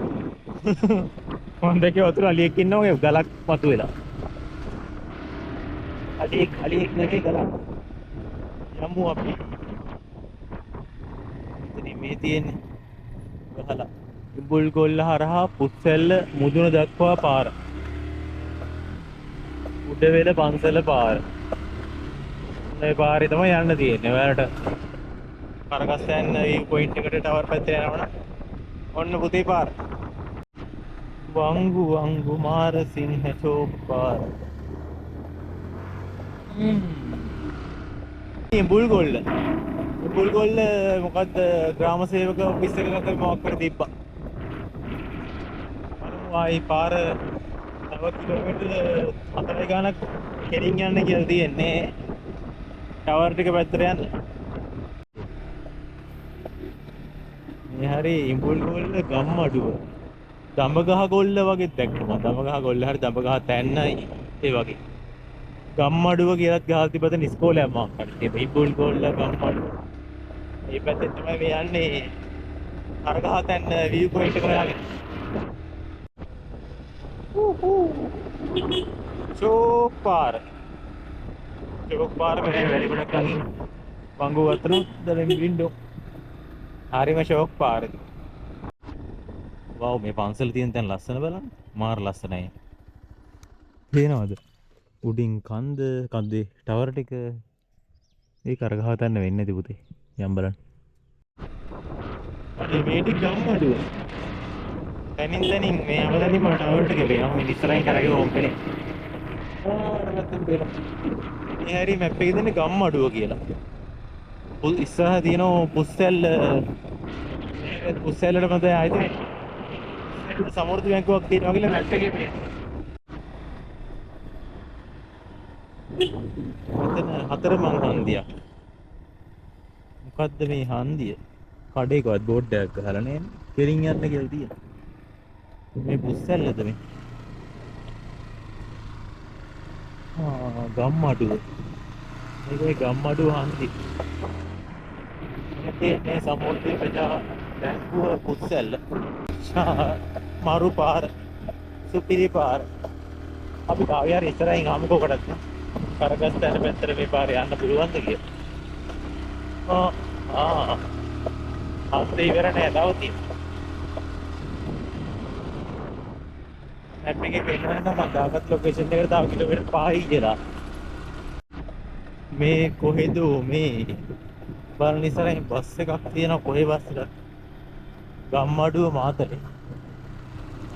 මම දැක්කේ වතුර අලියෙක් ඉන්නවා ඔය ගලක් මතුවෙලා. අලියෙක් නෙකේ ගලක්. යමු අපි. ඉතින් මේ තියෙන්නේ ගහලා ඉඹුල්ගොල්ල හරහා පුස්සැල්ල මුදුන දක්වා පාර. උඩවෙල පන්සල පාර. මේ පාරේ තමයි යන්න තියෙන්නේ. ඔයාලට කරගස්සයන් වීව් පොයින්ට් එකට ටවර් පැත්තේ යනවනම් ඔන්න පුතේ පාර. වංගු මාර සිංහ චෝක් පාර. ඉඹුල්ගොල්ල මොකද්ද ග්‍රාම සේවක ඔෆිස් එකක මොකක් කර තිබ්බා. ආයි පාර තව කිලෝමීටර් 4 ගානක් කෙලින් යන්න කියලා තියෙන්නේ. ටවර් ටික පැත්තට යන්න. මේ හරි ඉඹුල්ගොල්ල ගම්මඩුව. දඹගහ ගොල්ල වගේ දැක්කම. දඹගහ ගොල්ල හරි දඹගහ තැන්නයි ඒ වගේ. ගම්මඩුව කියලාත් ගහලා තිබ්බද ඉස්කෝලේ අම්මා කට්ටිය. ඉඹුල්ගොල්ල ගම්මඩුව. මේ පැත්තේ තමයි මේ යන්නේ. අරගහ තැන්න view point එක හොයාගෙන. චෝක් පාර මේ වැඩි ගොඩක් අහින් වංගු වතුන දැන් වින්ඩෝ හරිම ෂෝක් පාර. වව් මේ පන්සල තියෙන තැන ලස්සන බලන්න. මාර ලස්සනයි. පේනවද? උඩින් කන්දේ ටවර් ටික ඒක අරගහ තැන්න වෙන්නේ නැති පුතේ. යම් බලන්න. අනේ මේ ටික ගම්මඩුව. තනින් මේ අවදානින් මට ටවර් ටික පේනවා. මේ ඉස්සරහින් කරගේ ඕම්පනේ. මේ හරි මැප් එකේ දෙන්නේ ගම්මඩුව කියලා. ඉස්සරහ තියෙනවා පුස්සැල්ලට මත ආයිත් සමෘද්ධි බැංකුවක් තියෙනවා කියලා මැප් එකේ පේනවා. මෙතන හතරමං හන්දියක්. මොකද්ද මේ හන්දිය? කඩේකවත් බෝඩ් එකක් ගහලා නෑනේ. කෙලින් යන්න කියලා තියෙනවා. මේ පුස්සැල්ලද මේ? ගම්මඩුව. මේකේ ගම්මඩුව හන්දිය. මේ සමෘද්ධි ප්‍රජා බැංකුව පුස්සැල්ල. මරු පාර. සුපිරි පාර. අපි කාවිය හරි ඉස්සරහින් ආමුකෝ කොටත් කරගස්තන පැත්තට මේ පාරේ යන්න පුළුවන්ද කියලා. අන්ත ඉවර නෑ තව තියෙනවා. මැප් එකේ පෙන්නන නම් මම දාගත් ලොකේෂන් එකට තව කිලෝමීටර් 5යි කියලා. මේ කොහෙද මේ බලන්න ඉස්සරහින් බස් එකක් තියෙනවා කොහේ බස් එකද? ගම්මඩුව මාතලේ.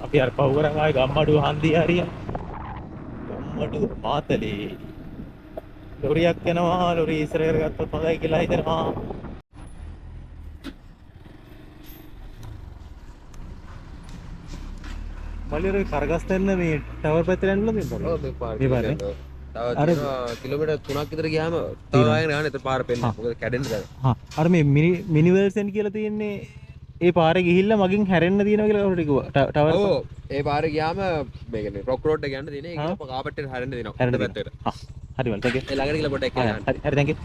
අපි අර පව් කරන් ආවේ ගම්මඩුව හන්දිය හරිය. ගම්මඩුව මාතලේ. ලොරියක් යනවා ලොරිය ඉස්සර කරගත්තොත් හොඳයි කියලා හිතනවා. මලියර කරගස්තන්න මේ ටවර් පැත්තට යන්න නේද? ඔව් මේ පාර. මේ පාරේ. තව තියෙනවා කිලෝමීටර් 3ක් විතර ගියාම තව ආයෙත් යන්න එතන පාර පෙන්නේ. මොකද කැඩෙන්න දැන්. හා අර මේ මිනිවර්සන් කියලා තියෙන්නේ ඒ පාරේ ගිහිල්ලා මගෙන් හැරෙන්න තියෙනවා කියලා කවුරුට කිව්වා ටවර් ඔව් ඒ පාරේ ගියාම මේ කියන්නේ රොක් රෝඩ් එක යන්න තියෙන්නේ. ඒක කාපට් එකට හැරෙන්න දෙනවා. හැරෙන්න පැත්තට. හා හරි වල තේක ඒ ළඟට ගිහලා පොඩ්ඩක් එක්කලා යන්න. හරි හරි thank you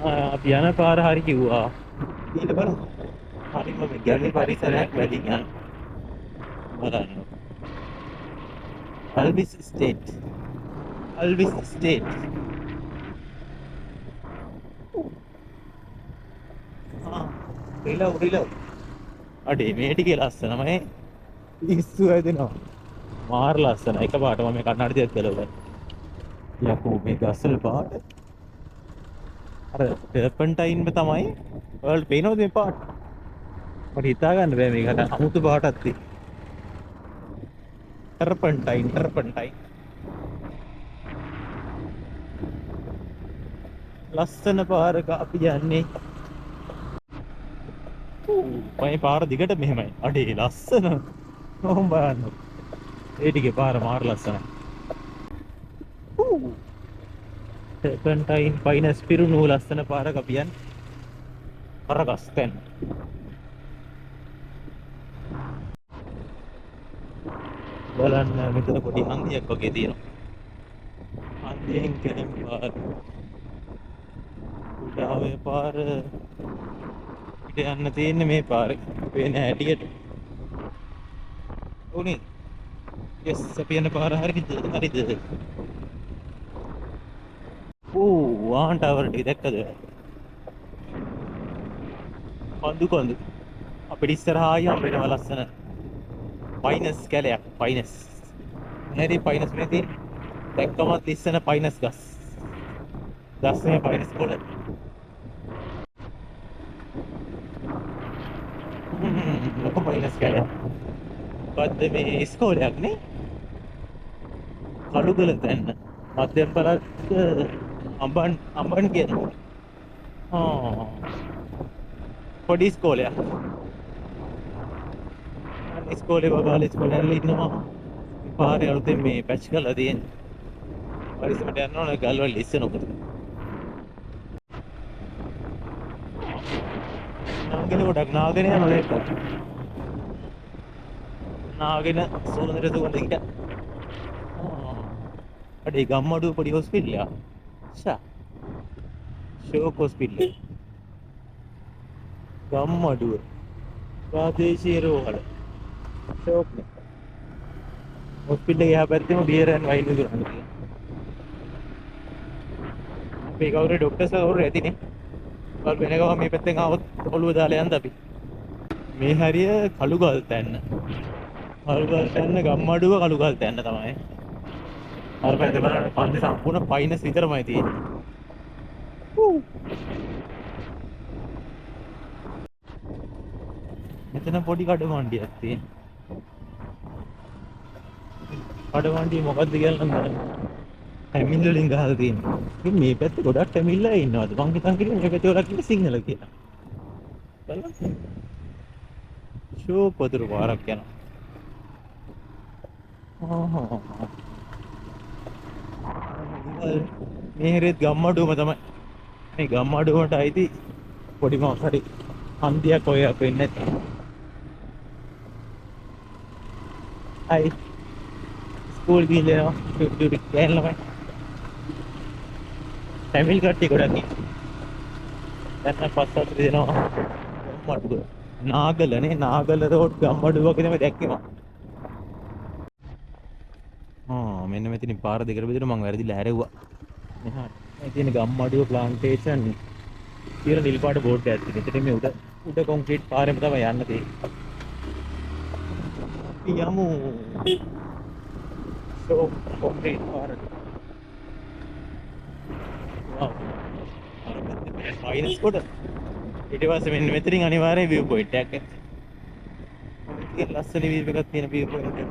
අපි යන පාර හරි කිව්වා ඊට බලන්න හරිම විද්‍යාලේ පරිසරයක් වැඩි යන බලන්න අල්විස් ස්ටේට් රිලව් අඩේ මේ ටිකේ ලස්සනමයි ඉස්සු ඇදෙනවා මාර ලස්සන එක පාටම මේ කන්නඩි දෙයක් ගලවලා යකෝ මේ ගස්වල පාට අර ටර්පන්ටයින්ම තමයි ඔයාලට පේනවද මේ පාට මට හිතා ගන්න බෑ මේකට අමුතු පාටක් තියෙන ටර්පන්ටයින් ලස්සන පාරක අපි යන්නේ මේ පාර දිගට මෙහෙමයි අඩේ ලස්සන කොහොම බලන්න ඒ ටිකේ පාර මාර ලස්සනයි ටර්පන්ටයින් පයිනස් පිරුණු ලස්සන පාරක අපි යන්නේ කරගස්තෙන් බලන්න මෙතන පොඩි හන්දියක් වගේ තියෙනවා හන්දියෙන් කෙනෙක් පාර උඩාවේ පාර ඉත යන්න තියෙන්නේ මේ පාරේ පේන හැටියට උනේ යස් අපි යන පාර හරිද වාහන ටවර් ටික දැක්කද කොඳු අපිට ඉස්සරහා ආයම් වෙනවා ලස්සන පයිනස් කැලයක් පයිනස් හරි පයිනස් මේ තියෙන දැක්කමත් ඉස්සන පයිනස් ගස් මේ පයිනස් කොළ ලොකු පයිනස් කැලයක් මොකද්ද මේ ඉස්කෝලයක් නේ කළුගල තැන්න මධ්‍යම පළාත් අම්බන් කියනවා පොඩි ඉස්කෝලයක් ඉස්කෝලේ බබාලා ඉස්කෝලේ යන්න ඉන්නවා පාරේ අලුතෙන් මේ පැච් කරලා තියෙන්නේ පරිස්සමට යන්න ඕන ගල් වල ඉස්සෙ නොකද නාගෙන ගොඩක් නාගෙන යනවා නේද නාගෙන සුවඳට සුවඳ ඉන්න අඩේ ගම්මඩුව පොඩි හොස්පිටලයක් ෂෝක් හොස්පිටල් ගම්මඩුව ප්‍රාදේශීය රෝහල ෂෝක් නේ හොස්පිටල් එක එහා පැත්තේම බියර් ඇන් වයින් විකුණනවා තියෙනවා අපේ කවුරු ડોක්ටර්ස් කවුරු ඇතිනේ වල් වෙන ගම මේ පැත්තෙන් ආවොත් ඔළුව දාලා යන්න අපි මේ හරිය කළුගල් තැන්න ගම්මඩුව කළුගල් තැන්න තමයි අර පැත්තේ බලන්න පන්ති සම්පූර්ණ පයිනස් විතරමයි තියෙන්නේ මෙතන පොඩි කඩමණ්ඩියක් තියෙනවා කඩමණ්ඩිය මොකද්ද කියලා නම් ටැමිල් වලින් ගහලා තියෙනවා ඉතින් මේ පැත්තේ ගොඩක් ටැමිල්ලා ඉන්නවද මං හිතන් කිව්වේ මේ පැත්තේ වලක් ඉන්නේ සිංහල කියලා බලන්න ෂෝ පොදුරු පාරක් යනවා මේ හැරෙත් ගම්මඩුවම තමයි මේ ගම්මඩුවට අයිති පොඩි මොකක් හරි හන්දියක් ඔය වෙන්නේ නැති ස්කූල් ගිහිල්ලා ඩියුටි ගෑන් ළමයි ටැමිල් කට්ටිය ගොඩක් ඉන්නවා දැන් පස්සට දෙනවා ගම්මඩුව නාගල රෝඩ් ගම්මඩුව වගේ තමයි දැක්කේ මම මෙන්න මෙතනින් පාර දෙකට බෙදලා මම වැරදිලා හැරෙව්වා මෙහාට මේ තියෙන ගම්මඩුව ප්ලාන්ටේෂන් කියලා නිල් පාට බෝඩ් එකක් තියෙනවා. එතන මේ උඩ කොන්ක්‍රීට් පාරෙම තමයි යන්න තියෙන්නේ. යමු. So කොන්ක්‍රීට් පාරට. wow. මයිනස් කොට. ඊට පස්සේ මෙන්න මෙතනින් අනිවාර්යයෙන් view point එකක් ඇති. ඒක ලස්සන view එකක් තියෙන view point එක.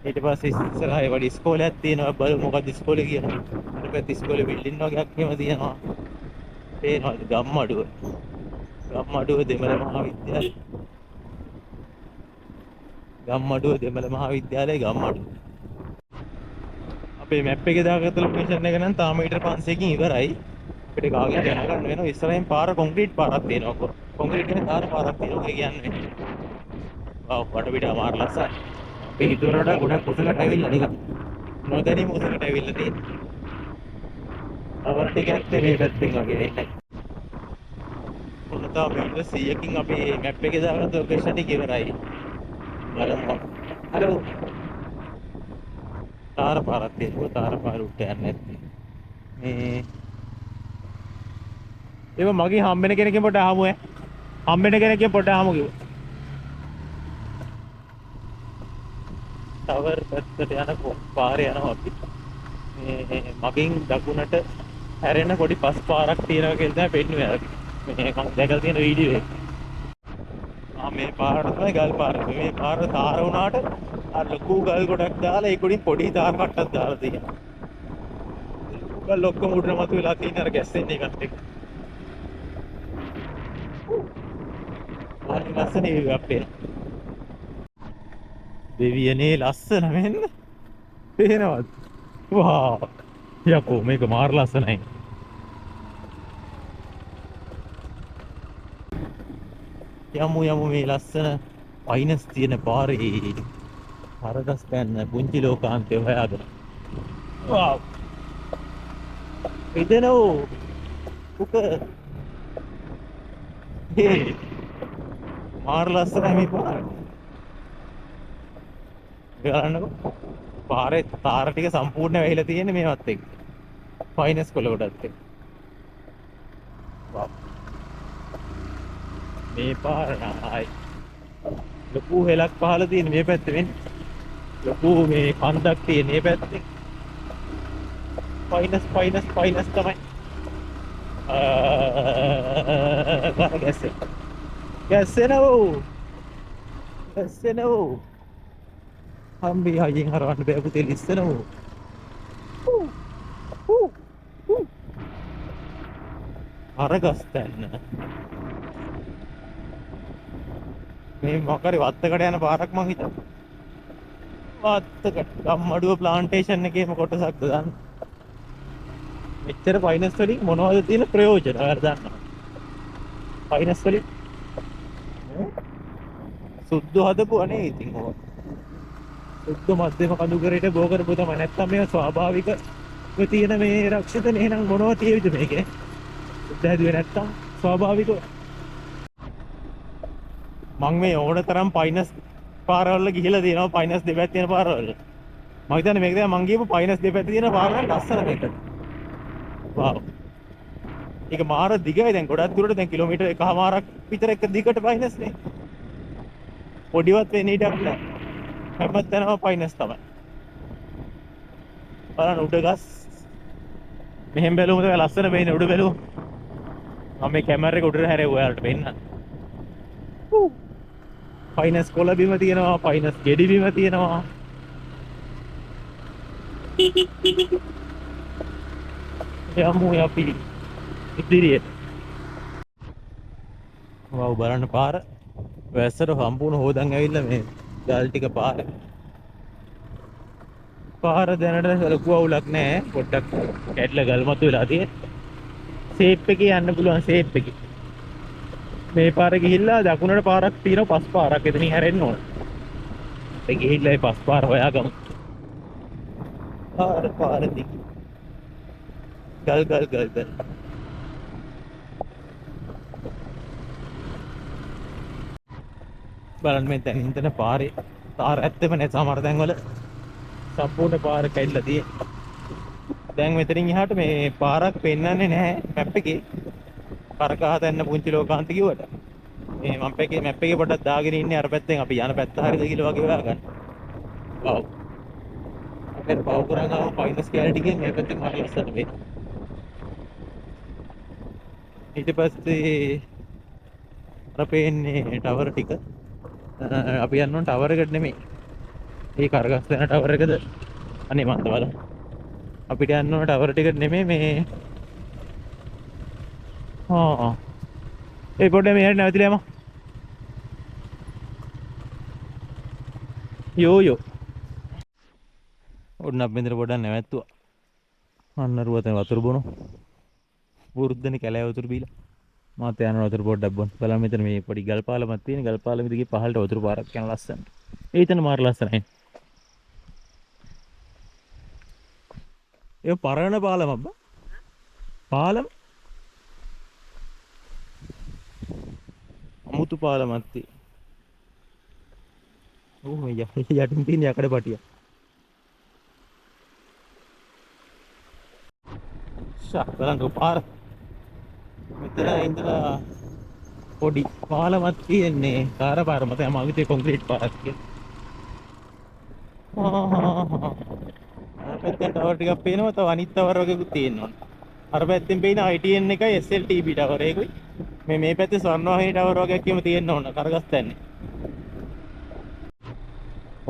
ඊට පස්සේ ඉස්සරහේ වඩි ඉස්කෝලයක් තියෙනවා. බලමු මොකක්ද ඉස්කෝලේ කියන්නේ. ඊට පස්සේ ඉස්කෝලේ බිල්ඩින් වගේක් එහෙම තියෙනවා. පේනවාද ගම්මඩුව. ගම්මඩුව දෙමළ මහාවිද්‍යාලය. ගම්මඩුව දෙමළ මහාවිද්‍යාලය ගම්මඩුව. අපේ මැප් එකේ දාගත්ත ලොකේෂන් එක නම් තාම මීටර් 500කින් ඉවරයි. අපිට ගාගෙන යනගන්න වෙනවා. ඉස්සරහින් පාර කොන්ක්‍රීට් පාරක් තියෙනවා. කොන්ක්‍රීට් එකේ තාර පාරක් තියෙනවා. ඒ කියන්නේ. වව් වටපිට අමාරු ලස්සනයි. අපි හිතුවට වඩා ගොඩක් උසකට ඇවිල්ලා නිකන්. නොදැනීම උසකට ඇවිල්ලා තියෙනවා. අවර් ටිකක් මේ පැත්තෙන් වගේ එන්නේ. මොනතා මීටර් 100කින් අපි මැප් එකේ දාගත්ත ලොකේෂන් එක ඉවරයි. බලමු. හලෝ. තාර පාරක් තියෙනවා. තාර පාර උට යන්නේ නැත්තේ. මේ ඒක මගේ හම්බෙන කෙනකින් පොඩ්ඩක් අහමු ඈ. හම්බෙන කෙනකින් පොඩ්ඩක් අහමු කිව්වා. ටවර් පැත්තට යන පාරේ යනවා අපි. මේ මගින් දකුණට හැරෙන පොඩි පස් පාරක් තියෙනවා කියලා තමයි පෙන්නුවේ අර. මේ කම් දැකලා තියෙන වීඩියෝ එක. මේ පාර තමයි ගල් පාර. මේ පාර තාර වුණාට අර ලොකු ගල් ගොඩක් දාලා ඒක උඩින් පොඩි තාර කට්ටක් දාලා තියෙනවා. ගල් ඔක්කොම උඩට මතුවලා තියෙන අර ගැස්සෙන්නේ එකත් එක්ක. හරි ලස්සන වීව් අපේ. දෙවියනේ ලස්සන වෙන්න. පේනවද? වා. යකෝ මේක මාර ලස්සනයි. යමු මේ ලස්සන පයින්ස් තියෙන පාරේ. හරගස් ගන්න පුංචි ලෝකාන්තය හොයාගෙන. වාව්. ඉදෙනෝ. උක. හේ. මාර ලස්සනයි මේ පාර. බලන්නකෝ. පාරේ තාර ටික සම්පූර්ණ වෙහිලා තියෙන්නේ මේවත් එක්ක. ෆයිනස් කොළ කොටත් එක්ක. වාව්. මේ පාර නයි. ලොකු හෙලක් පහළ තියෙන මේ පැත්තේ වෙන්නේ. ලොකු මේ කන්දක් තියෙන මේ පැත්තේ. ෆයිනස් තමයි. ගැස්සෙනවෝ. හම්බි හයියෙන් හරවන්න බෑ පුතේ ලිස්සනවෝ. හරගස් තැන්න. මේ මොකරි වත්තකට යන පාරක් මං හිතා. වත්තකට ගම්මඩුව ප්ලාන්ටේෂන් එකේම කොටසක්ද දාන්න. මෙච්චර ෆයිනස් වලින් මොනවද තියෙන ප්‍රයෝජන ඔයාලා දන්නවා. ෆයිනස් වලින් සුද්ධ හදපු අනේ ඉතින් ඕක. සුද්ධ මධ්‍යම කඳුකරේට බෝ කරපු තමයි. නැත්තම් මේ ස්වාභාවික තියෙන මේ රක්ෂිතන එහෙනම් මොනවද තියෙවිද මේකේ? සුද්ධ හැදුවේ නැත්තම් ස්වාභාවික මං මේ ඕන තරම් පයිනස් පාරවල ගිහිලා තියෙනවා. පයිනස් දෙපැත්ත තියෙන පාරවල. මම හිතන්නේ මේක තමයි මං ගියපු පයිනස් දෙපැත්ත තියෙන පාරවල ලස්සන මේක. වාව්. ඒක මාර දිගයි දැන් ගොඩක් දුරට දැන් කිලෝමීටර් 1කමාරක් විතර එක දිගට පයිනස් නේ. පොඩිවත් වෙන්නේ ඉඩක් නැහැ. හැමතැනම පයිනස් තමයි. බලන්න උඩ ගස්. මෙහෙම බැලුවම තමයි ලස්සන වෙන්නේ උඩ බැලුවම. මම මේ කැමරා එක උඩට හැරෙව්වා ඔයාලට පෙන්නන්න. පයිනස් කොළ බිම තියෙනවා. පයිනස් ගෙඩි බිම තියෙනවා. යමු අපි ඉදිරියට. වව් බලන්න පාර. වැස්සට සම්පූර්ණ හොදන් ඇවිල්ලා මේ ගල් ටික පාරේ. පාර දැනට ලොකු අවුලක් නැහැ. පොඩ්ඩක් කැඩලා ගල් මතු වෙලා තියෙන්නේ. ෂේප් එකේ යන්න පුළුවන් ෂේප් එකේ. මේ පාරේ ගිහිල්ලා දකුණට පාරක් තියෙනවා. පස් පාරක් එතනින් හැරෙන්න ඕන. ඒ ගිහිල්ලා ඒ පස් පාර හොයාගමු. පාර දිග. ගල්. බලන්න මේ දැන් හින්දන පාරේ තාර ඇත්තෙම නැහැ. සමහර තැන්වල සම්පූර්ණ පාර කැඩලා තියෙන්නේ. දැන් මෙතනින් එහාට මේ පාරක් පෙන්වන්නේ නැහැ මැප් එකේ. කරකහත යන පුංචි ලෝකාන්ත කිව්වට. මේ මැප් එකේ පොඩ්ඩක් දාගෙන ඉන්නේ අර පැත්තෙන් අපි යන පැත්ත හරියද කියලා වගේ හොයාගන්න. ඔව්. අපේ පව කරන් ආව පයින්ස් කැලේ ටිකෙන් මේ පැත්තෙන් හරිය ඉස්සරට වෙයි. ඊට පස්සේ අර පේන්නේ ටවර් ටික. අපි යන්න ඕන ටවර් එකට නෙමෙයි. ඒ කරගස් යන ටවර් එකද? අනේ මන්ද බලන්න. අපිට යන්න ඕන ටවර් ටිකට නෙමෙයි මේ ඒ පොඩ්ඩක් මෙහෙට නැවතිලා යමු. යෝ ඔන්න අපි මෙතන පොඩ්ඩක් නැවැත්තුවා. අන්න රුවතන වතුර බොනු. වෘද්ධනේ කැලෑ වතුර බීලා. මාත් යන වතුර පොඩ්ඩක් බොන්න. බලන්න මෙතන මේ පොඩි ගල් පාලමක් තියෙන. ගල් පාලම දිගේ පහළට වතුර පාරක් යන ලස්සන. ඒතන මාර ලස්සනයි. ඒ පරණ පාලම අබ්බා. පාලම අමුතු පාලමක් තියෙන. ඕ මේ යටින් තියෙන යකඩ පටිය. බලන්න පාර. මෙතන ඉඳලා පොඩි පාලමක් තියෙන්නේ. කාර පාර මත යම අවිතේ කොන්ක්‍රීට් පාරක් කියලා. පැත්තෙන් ටවර් ටිකක් පේනවා. තව අනිත් ටවර් වගේකුත් තියෙනවා. අර පැත්තෙන් පේන ITN එකයි SLTB ටවර් එකකුයි. මේ පැත්තේ ස්වර්ණවාහිනී ටවර් වගේක් කියම තියෙන්න ඕන කරගස් තැන්නේ.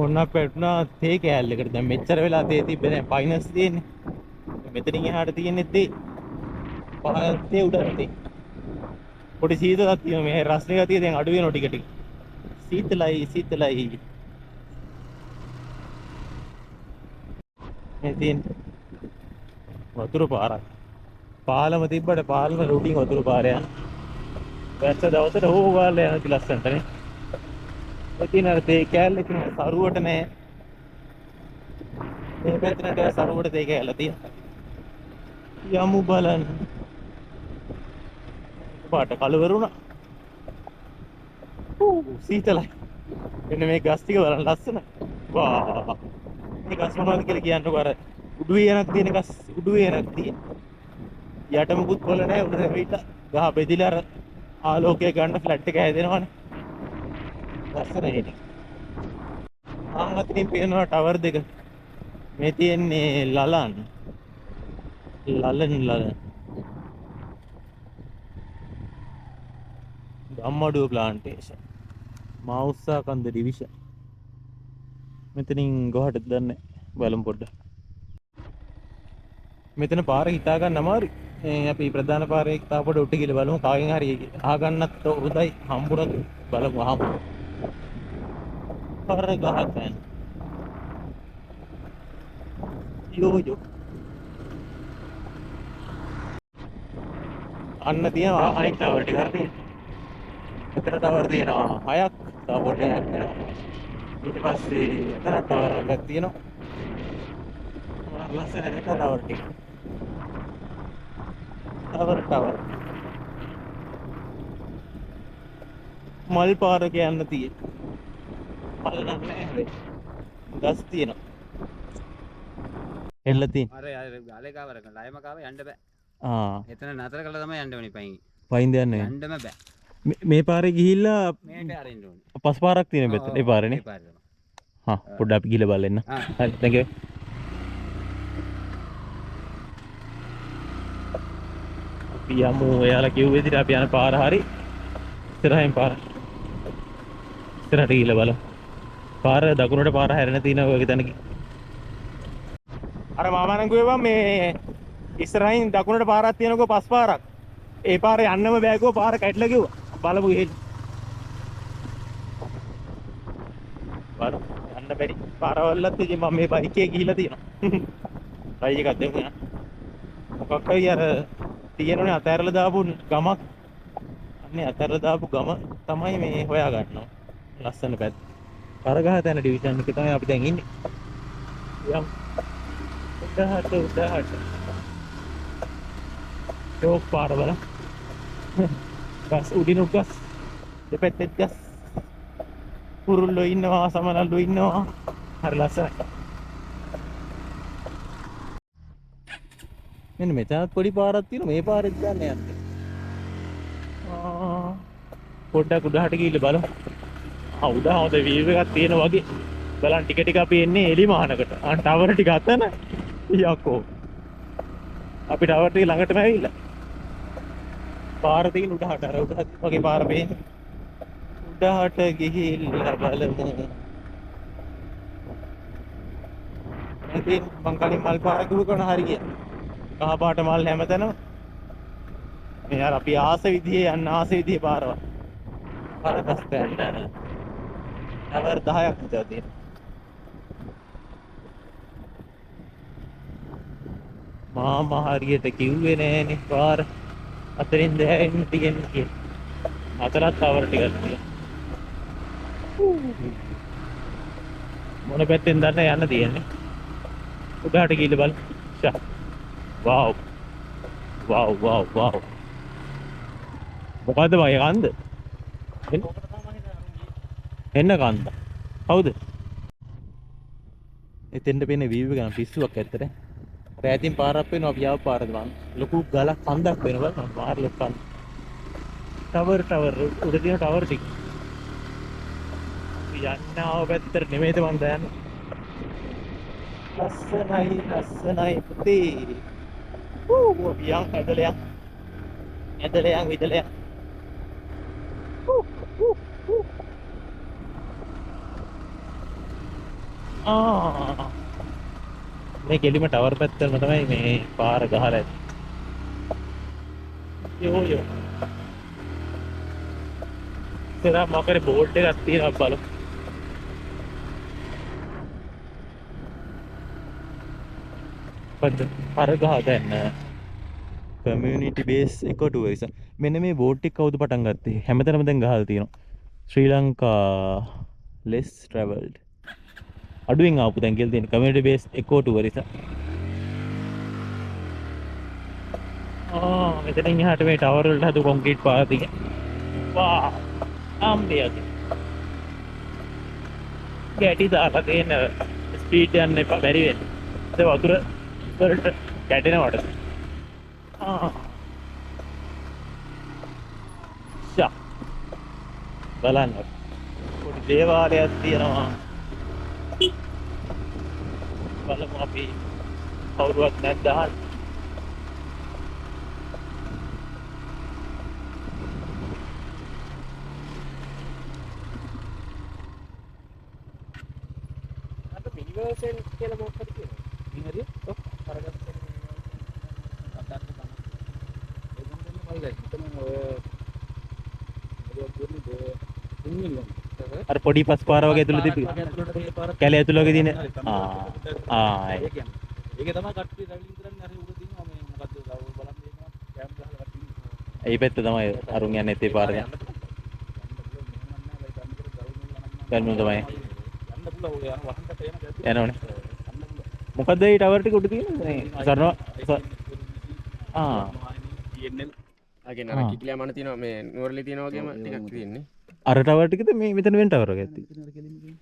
ඔන්න පැටුණා තේ කෑල්ලකට. දැන් මෙච්චර වෙලා තේ තිබ්බේ දැන් පයින්ස් තියෙන්නේ. මෙතනින් එහාට තියෙන්නේ තේ. පහතේ උඩට තේ. පොඩි සීතලක් තියෙනවා. මේ රස්නේ ගතිය දැන් අඩු වෙනවා ටික ටික. සීතලයි. මේ තියෙන වතුර පාරක්. පාලම තිබ්බට පාලම රූටින් වතුර පාර යන. වැස්ස දවසට හොෝ ගාලා යන ලස්සනටනේ. ඔය තියෙන අර තේ කෑල්ල තියෙන සරුවට නෑ. මේ පැත්තට සරුවට තේ කෑල්ල තියෙනවා. යමු බලන්න. පාට කලවරුණා. සීතලයි. එන්න මේ ගස් ටික බලන්න ලස්සන. වා. මේ ගස් මොනවද කියලා කියන්නකො අර උඩු වේනක් තියෙන ගස් උඩු වේනක් තියෙන. යට මුකුත් පොළ නැහැ උඩ රැවිලා ගහ බෙදිලා අර ආලෝකය ගන්න ෆ්ලැට් එක හැදෙනවනේ. ලස්සනයි ඒක. අතින් පේනවා ටවර් දෙක. මේ තියෙන්නේ ලලන්. ගම්මඩුව ප්ලාන්ටේෂන්. මෞස්සා කන්ද ඩිවිෂන්. මෙතනින් ගොහටද දන්නේ බලමු පොඩ්ඩක්. මෙතන පාර හිතා ගන්න අමාරුයි. අපි ප්‍රධාන පාරේ තා පොඩ උඩ ගිහලා බලමු කාගෙන් හරි අහගන්නත් හොඳයි හම්බුනොත් බලමු අහමු. පාර ගහතෙන්. යෝ. අන්න තියෙනවා අනිත් ටවර් ටික හරි. මෙතන ටවර් තියෙනවා 6ක්. තා පොඩ එකක් තියෙනවා. ඊට පස්සේ එතන ටවර් එකක් තියෙනවා. ලස්සන ටවර් ටික. ටවර් මල් පාර කියන්න තියෙන මල් නැහැ ගස් තියෙනවා එල්ල තියෙන අර ගාලේ කාවර ලයම කාව යන්න බෑ. එතන නතර කළා තමයි යන්න ඕනේ පයින්. පයින් යන්නේ යන්නම බෑ. මේ පාරේ ගිහිල්ලා මේට අරින්න ඕනේ. පස් පාරක් තියෙන මෙතන. ඒ පාරේනේ. පොඩ්ඩක් අපි ගිහලා බලන්න. හරි thank you. යමු එයාලා කිව්ව විදිහට අපි යන පාර හරි ඉස්සරහින් පාර ඉස්සරහට ගිහලා බලමු. පාර දකුණට පාර හැරෙන තියෙන ඔය තැනක. අර මාමා නම් කිව්වා මේ ඉස්සරහින් දකුණට පාරක් තියෙනකෝ පස් පාරක්. ඒ පාරේ යන්නම බෑකෝ පාර කැඩලා කිව්වා. බලමු ගිහින්. බලමු යන්න බැරි. පාරවලත් ඉතින් මම මේ බයික් එකේ ගිහිලා තියෙනවා. බයික් එකක් දෙමු යා. මොකක් හරි අර තියෙනනේ අතෑරලා දාපු ගමක්. අන්නේ අතෑරලා දාපු ගම තමයි මේ හොයා ගන්නවා. ලස්සන පැත්ත. කරගහ තැන ඩිවිෂන් එකේ තමයි අපි දැන් ඉන්නේ. යම්. උඩහට. යෝක් පාර බලන්න. ගස් උඩින් උගස්. දෙපැත්තෙත් ගස්. කුරුල්ලෝ ඉන්නවා, සමනල්ලෝ ඉන්නවා. හරි ලස්සනයි. මෙන්න මෙතනත් පොඩි පාරක් තියෙනවා මේ පාරෙත් ගන්න යන්නේ. පොඩ්ඩක් උඩහට ගිහිල්ලා බලමු. උඩ හොඳ වීව් එකක් තියෙනවා වගේ. බලන්න ටික ටික අපි එන්නේ එලි මහනකට. ටවර් ටික අතන. යකෝ. අපි ටවර් ටික ළඟටම ඇවිල්ලා. පාර තියෙන උඩහට අර උඩහට වගේ පාර පේන්නේ. උඩහට ගිහිල්ලා බලමු. ඉතින් මං කලින් මල් පාර කිව්ව කරන හරි ගියා. කහ පාට මල් හැමතැනම. මේ අර අපි ආස විදිහේ යන්න ආස විදිහේ පාරවල්. පාරකස් ගන්න. ටවර් 10ක් විතර තියෙනවා. මාමා හරියට කිව්වේ නෑනේ පාර අතරින් දැන් තියෙන්නේ කියලා. අතරත් ටවර් ටිකක් තියෙනවා. මොන පැත්තෙන් දන්න යන්න තියෙන්නේ. උඩහට ගිහිල්ලා බලන්න. ෂා. වව්. වව් වව් වව්. මොකද්ද මගේ කන්ද? එන්න කන්ද. හවුද? එතෙන්ද පේන වීව් එක නම් පිස්සුවක් ඇත්තට. රෑතින් පාරක් වෙනවා අපි ආව පාරද මං. ලොකු ගලක් කන්දක් වෙනවා බලන්න. පාර ලොකු කන්ද. ටවර් උඩ තියෙන ටවර් ටික. යන්න ආව පැත්තට නෙමෙයිද මන් දයන්නේ. ලස්සනයි පුතේ. අපි යන් ඇදලා යන් විදලා යන්. මේ කෙලිම ටවර් පැත්තටම තමයි මේ පාර ගහලා ඇත්තේ. යෝ. ඉතින් මොකද බෝඩ් එකක් තියෙනවා බලමු. අර ගහ දැන් කමියුනිටි බේස් එකෝ ටුවරිසම්. මෙන්න මේ බෝඩ් එක කවුද පටන් ගත්තේ? හැමතැනම දැන් ගහලා තියෙනවා. ශ්‍රී ලංකා less traveled. අඩුවෙන් ආපු දැන් කියලා තියෙන කමියුනිටි බේස් එකෝ ටුවරිසම්. මෙතනින් එහාට මේ ටවර් වලට හදපු කොන්ක්‍රීට් පාර ටික. වා! ආම්බියගේ. ගැටි දාලා තියෙන ස්පීඩ් යන්න එපා බැරි වෙන්නේ. ඒ වතුර වලට ගැටෙනවට. ෂා. බලන්න. පොඩි දේවාලයක් තියෙනවා. බලමු අපි කවුරුවත් නැද්ද අහන්න. අත මිනිවර්සල් කියලා මොකක්ද කියන්නේ? හරි ඔව් කරගත්තා අදත් තමයි අර පොඩි පස් පාර වගේ ඇතුළේ තිබි කැලේ ඇතුළේ වගේ තියෙන ඒක තමයි කට්ටිය ට්‍රැවලින් කරන්නේ අර උඩ තියෙනවා මේ මොකද්ද බලන්න දෙනවා කැම්ප් ගහලා කට්ටිය ඒ පැත්ත තමයි අරුන් යන්නේ ඒ පාර යන ගන්න තමයි යන්න පුළුවන් ඔය වහන්ට යනවනේ මොකද්ද ඒ ටවර් ටික උඩ තියෙන්නේ මේ සරණ TNL අගේ නර කිකිලියා මන තියෙනවා මේ නුවරලි තියෙනවා වගේම ටිකක් තියෙන්නේ අර ටවර් ටිකද මේ මෙතන වෙන ටවර් එකක් තියෙන්නේ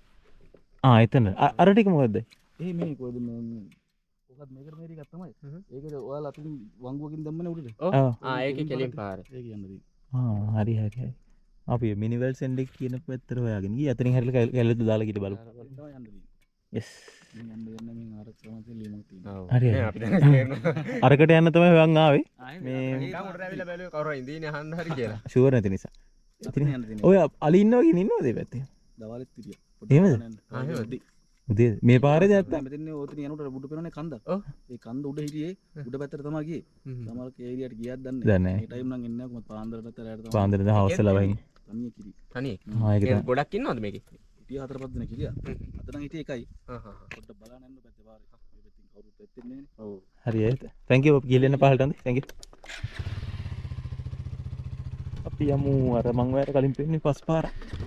එතන අර ටික මොකද්ද මේ කොහෙද මොකක්ද මේකට මේක එකක් තමයි ඒකද ඔයාලා අතින් වංගුවකින් දැම්මනේ උඩට ඒකේ කෙලින් පාර ඒක යන්න දෙන්න හරි අපි මිනිවල් සෙන්ඩ් එක කියන පැත්තට හොයාගෙන ගියා අතනින් හැරිලා කැලේට දාලා ගිහින් බලමු yes හරි අරකට යන්න තමයි හොයන් ආවේ මේ උඩට ඇවිල්ලා බැලුවේ කවුරු හරි ඉඳින්නේ අහන්න හරි කියලා ෂුවර් නැති නිසා ඔය අලි ඉන්නවා කියන ඉන්නවද මේ පැත්තේ දවල්ෙත් හිටියා එහෙමද උදේ මේ පාරේ දැත්තා මෙතන ඕතන යනකොට බුඩු පේනනේ කන්ද ඒ කන්ද උඩ හිටියේ උඩ පැත්තට තමයි ගියේ සමහරක ඒරියාට ගියත් දන්නේ මේ ටයිම් නම් එන්නේ නැහැ කොහොමද පාන්දර පැත්තට තමයි පාන්දර දා හවස් වල වයින් තනිය කිරි තනිය ගොඩක් ඉන්නවද මේකේ හිටියා 4-5 දෙනෙක් හිටියා අද නම් හිටියේ එකයි පොඩ්ඩක් බලන්න යන්න පැත්තේ පාරේ මේ පැත්තෙන් කවුරුත් පැත්තෙන්නේ නැහැ ඔව් හරි ඒත් thank you ගිහලා එන්න පහළට අන්දේ thank you අපි යමු අර මං ඔයාලට කලින් පෙන්නේ පස් පාර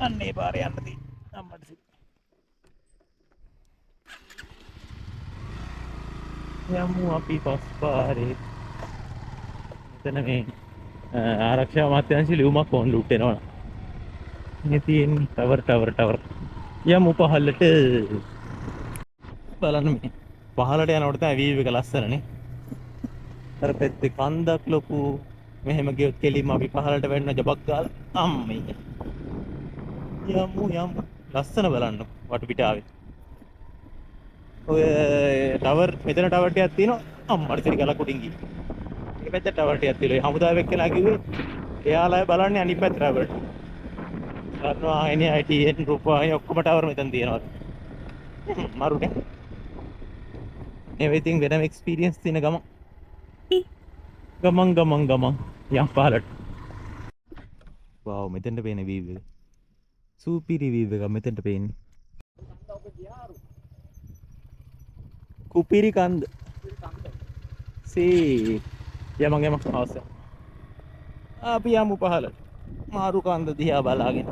අන්න ඒ පාරේ යන්න තියෙන්නේ අම්මට යමු අපි පස් පාරේ මෙතන මේ ආරක්ෂා අමාත්‍යාංශ ලියුමක් ඕන් ලූට් වෙනවා මේ තියෙන්නේ ටවර් යමු පහළට බලන්න මේ පහළට යනකොට තමයි වීව් එක ලස්සනනේ අර පැත්තේ කන්දක් ලොකු. මෙහෙම ගියොත් කෙලින්ම අපි පහළට වැන්න ජබක් ගාලා අම්මේ. යමු. ලස්සන බලන්න වටපිටාවේ. ඔය ටවර් මෙතන ටවර් ටිකක් තියෙනවා. අම්මට සරි ගලක් උඩින් ගිහින්. මේ පැත්ත ටවර් ටිකක් තියෙනවා. ඒ හමුදාවෙක් කෙනා කිව්වේ එයාලා බලන්නේ අනිත් පැත්ත ටවර්. රත්නවාහිනිය ITN රූපවාහිනිය ඔක්කොම ටවර් මෙතන තියෙනවා. මරුනේ. everything වෙනම එක්ස්පීරියන්ස් තියෙන ගමන්. ගමන්. යම් පහලට. වව් මෙතෙන්ට පේන වීව් එක. සූපිරි වීව් එක මෙතෙන්ට පේන්නේ. කුපිරි කන්ද. සී යමන් අවසන්. අපි යමු පහලට. මාරු කන්ද දිහා බලාගෙන.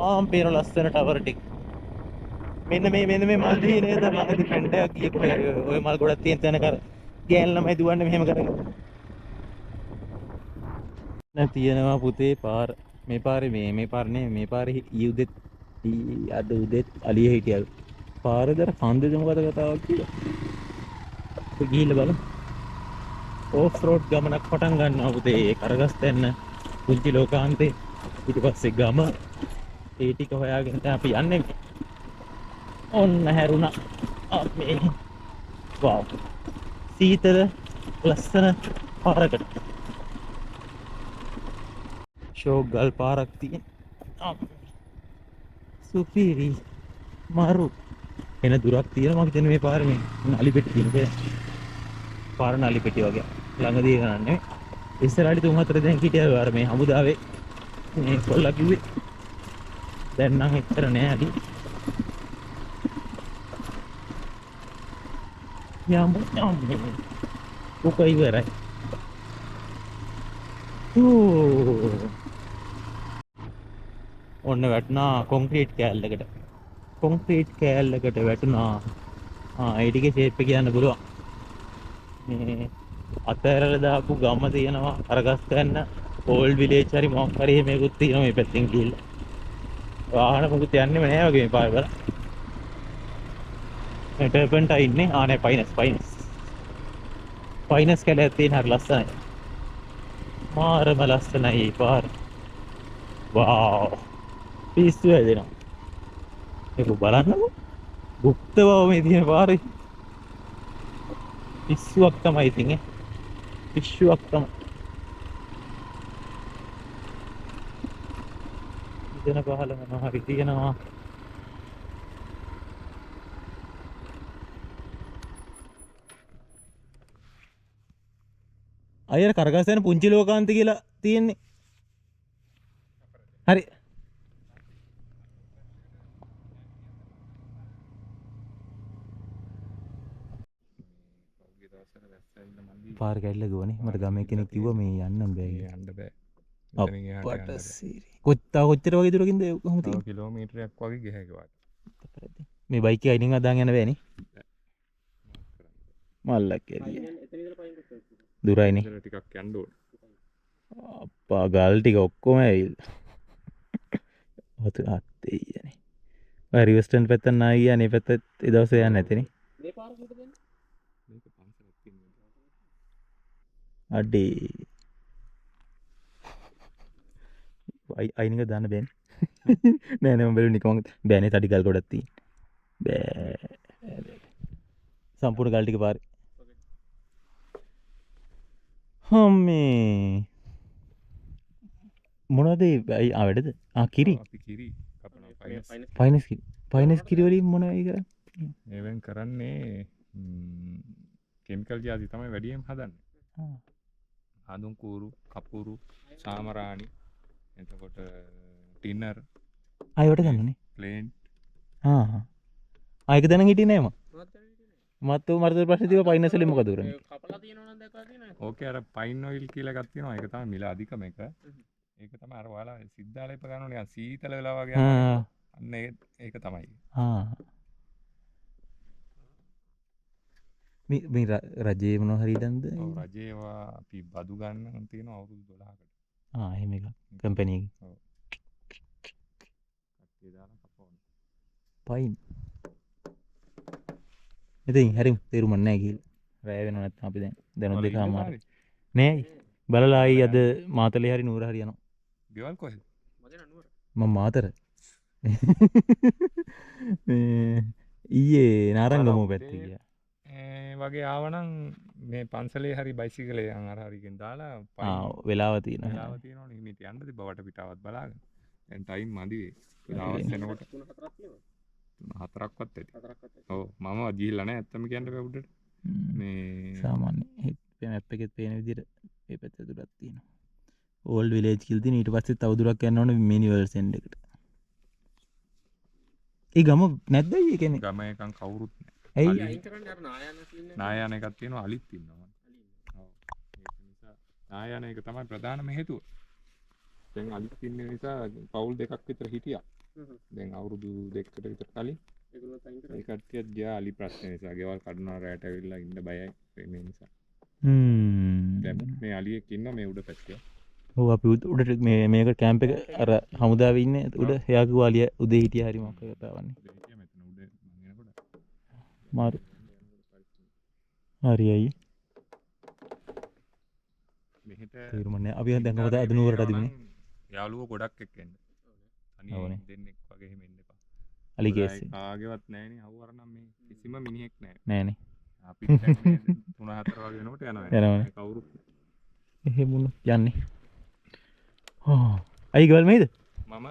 ආම් පේන ලස්සන ටවර් ටික. මෙන්න මේ මල් දිහේ නේද ළඟදී ෆ්‍රෙන්ඩ් එකක් ගියේ කොහේ ඔය මල් ගොඩක් තියෙන තැන කර ගෑන් ළමයි දුවන්නේ මෙහෙම කරගෙන. දැන් තියෙනවා පුතේ පාර. මේ පාරේ මේ පාරේ ඊ අද උදේත් අලිය හිටියලු. පාරේදර කන්දේද මොකද කතාවක් කියලා. අපි ගිහිල්ලා බලමු. ඕෆ් රෝඩ් ගමනක් පටන් ගන්නවා පුතේ. කරගස්තැන්න පුංචි ලෝකාන්තේ ඊට පස්සේ ගම ඒ ටික හොයාගෙන තමයි අපි යන්නේ. ඔන්න හැරුණා. මේ වව්. සීතල ලස්සන පාරකට. ෂෝගල් පාරක් තියෙන. සුපිරි මාරු. එන දුරක් තියෙනවා මම හිතන්නේ මේ පාරේ මේ නලි පෙට්ටි තියෙන. පාර නලි පෙට්ටි වගේ. ළඟදී ගන්නන්නේ. ඉස්සරහට 3-4 දෙනෙක් හිටියා අර මේ හමුදාවේ මේ කොල්ලා කිව්වේ. දැන් නම් එච්චර නෑ අඩි. යමු. ඔක ඉවරයි. ඔන්න වැටුණා කොන්ක්‍රීට් කෑල්ලකට වැටුණා. ඒ ටිකේ ෂේප් එක කියන්න පුළුවන්. මේ අතහැරලා දාපු ගම තියෙනවා අරගස් ගන්න ඕල්ඩ් විලේජ් හරි මොකක් හරි මේකුත් තියෙනවා මේ පැත්තෙන් ගිහිල්ලා. වාහන මොකුත් යන්නේම නැහැ වගේ මේ පාර වල. මේ ටර්පන්ටයින් නේ. නෑ පයිනස් කැලයක් තියෙන හරි ලස්සනයි. මාරම ලස්සනයි මේ පාර. වාව්. පිස්සු වැදෙනවා. ඒක බලන්නකෝ. ගුප්ත බව මේ තියෙන පාරේ. පිස්සුවක් තමයි ඉතින් පිස්සුවක් තමයි. ඉතන පහළ මොනවා හරි තියෙනවා. අයියර කරගස් යන පුංචි ලෝකාන්ත කියලා තියෙන්නේ. හරි. පාර කැඩලා ගිහුවනේ. මට ගමේ කෙනෙක් කිව්වා මේ යන්න බෑ. යන්න බෑ. අපට සීරි. කොච්චර වගේ දුරකින්ද කොහොමද තියෙන්නේ? කිලෝමීටරයක් වගේ ගිහේකවා. මේ බයික් එක අයිනින් අදාන් යන්න බෑනේ. මල්ලක් ඇරිය. දුරයිනේ. ටිකක් යන්න ඕන. අප්පා ගල් ටික ඔක්කොම ඇවිල්ලා. හතු අත්තේයනේ. ඔය රිවර්ස්ටන් පැත්තට නායි ගියා නේ පැත්තට ඒ දවසේ යන්නේ නැතේනේ. මේ පාර කීයද දෙන්නේ? මේක පන්සලක් තියෙනවා. අඩේ. අයිනික දාන්න බෑනේ. නෑ මම බැලුවා නිකන් බෑනේ තඩි ගල් ගොඩක් තියෙන. බෑ. සම්පූර්ණ ගල් ටික පාරේ. හම්මේ. මොනවද වැඩද? කිරි. අපි කිරි කපනවා. ෆයිනස් කිරි වලින් මොනවයි කරන්නේ? මේවෙන් කරන්නේ කෙමිකල් ජාති තමයි වැඩියෙන් හදන්නේ. ආදුම් කූරු, කපුරු, සාමරාණි, එතකොට ටිනර්, ආයෙට ගන්නනේ. ප්ලේන්. ආයෙක දැනන් හිටියේ නෑ මට ප්‍රශ්න තිබ්බා ෆයිනස් වලින් මොකද කරන්නේ? කපලා තියෙනවා නම් දැකලා තියෙනවා. ඕකේ අර පයින් ඔයිල් කියලා එකක් තියෙනවා. ඒක තමයි මිල අධිකම එක. ඒක තමයි අර ඔයාලා සිද්ධාලේප ගන්නෝ නිකන් සීතල වෙලා වගේ අන්න ඒක තමයි. මේ රජයේ මොනවා හරි දන්ද? ඔව් රජේවා අපි බදු ගන්න තියෙනවා අවුරුදු 12කට. එහෙම එකක් කම්පැනි එකේ. ඔව්. කට්ටිය දාලා කපවන්න. පයින්. ඉතින් හරිම තේරුම් නැහැ කියලා. රෑ වෙනව නැත්නම් අපි දැන් දෙකමාර නෑ බලලා ආයි අද මාතලේ හරි නූර හරි යනවා. ගෙවල් කොහෙද? මම මාතර. ඊයේ නාරංගම පැත්තේ ගියා. වගේ ආවනම් මේ පන්සලේ හරි බයිසිකලේ යන් අර හරිගෙන් දාලා වෙලාව තියෙනවා. වෙලාව තියෙනවනේ මේ යන්න තිබ්බ වට පිටාවත් බලාගෙන. දැන් ටයිම් මදි වෙලාවත් යනකොට 4ක්වත් ඇති. ඔව් මම ගිහිල්ලා නැහැ ඇත්තම කියන්න බෑ උඩට. මේ සාමාන්‍ය මැප් එකෙත් පේන විදිහට මේ පැත්ත දුරක් තියෙනවා. ඕල්ඩ් විලේජ් කියලා තියෙන ඊට පස්සේ තව දුරක් යන්න ඕනේ මිනිවර්ස් එන්ඩ් එකට. ඒ ගම නැද්ද ඊ කියන්නේ? ගම එකන් කවුරුත් ඇයි? නායන එකක් තියෙනවා අලිත් ඉන්නවා. ඔව්. ඒක නිසා නායන එක තමයි ප්‍රධානම හේතුව. දැන් අලිත් ඉන්න නිසා පවුල් දෙකක් විතර හිටියා. දැන් අවුරුදු 2කට විතර කලින් ඒ කට්ටියත් ගියා අලි ප්‍රශ්න නිසා. ගෙවල් කඩනවා රැට ඇවිල්ලා ඉන්න බයයි මේ නිසා. දැන් මේ අලියෙක් ඉන්නවා මේ උඩ පැත්තේ. ඔව් අපි උඩට මේක කැම්ප් එක අර හමුදාවේ ඉන්නේ උඩ එයා කිව්වා අලිය උදේ හිටියා හරි මොකක් කතාවන්නේ. මාරු. හරි අයියේ. මෙහෙට තීරමනේ අපි දැන් කොහොමද අද නුවරට අදින්නේ? යාළුවෝ ගොඩක් එක්ක එන්න. අනිත් දෙන්නෙක් වගේ එහෙම එන්න එපා. අලි කේස් එක. කාගේවත් නැහැනේ අවුවර නම් මේ කිසිම මිනිහෙක් නැහැ. නෑනේ. අපි දැන් මේ 3-4 වගේ වෙනකොට යනවා. කවුරුත් එහෙම යන්නේ. හා අයි ගවල් මේද? මම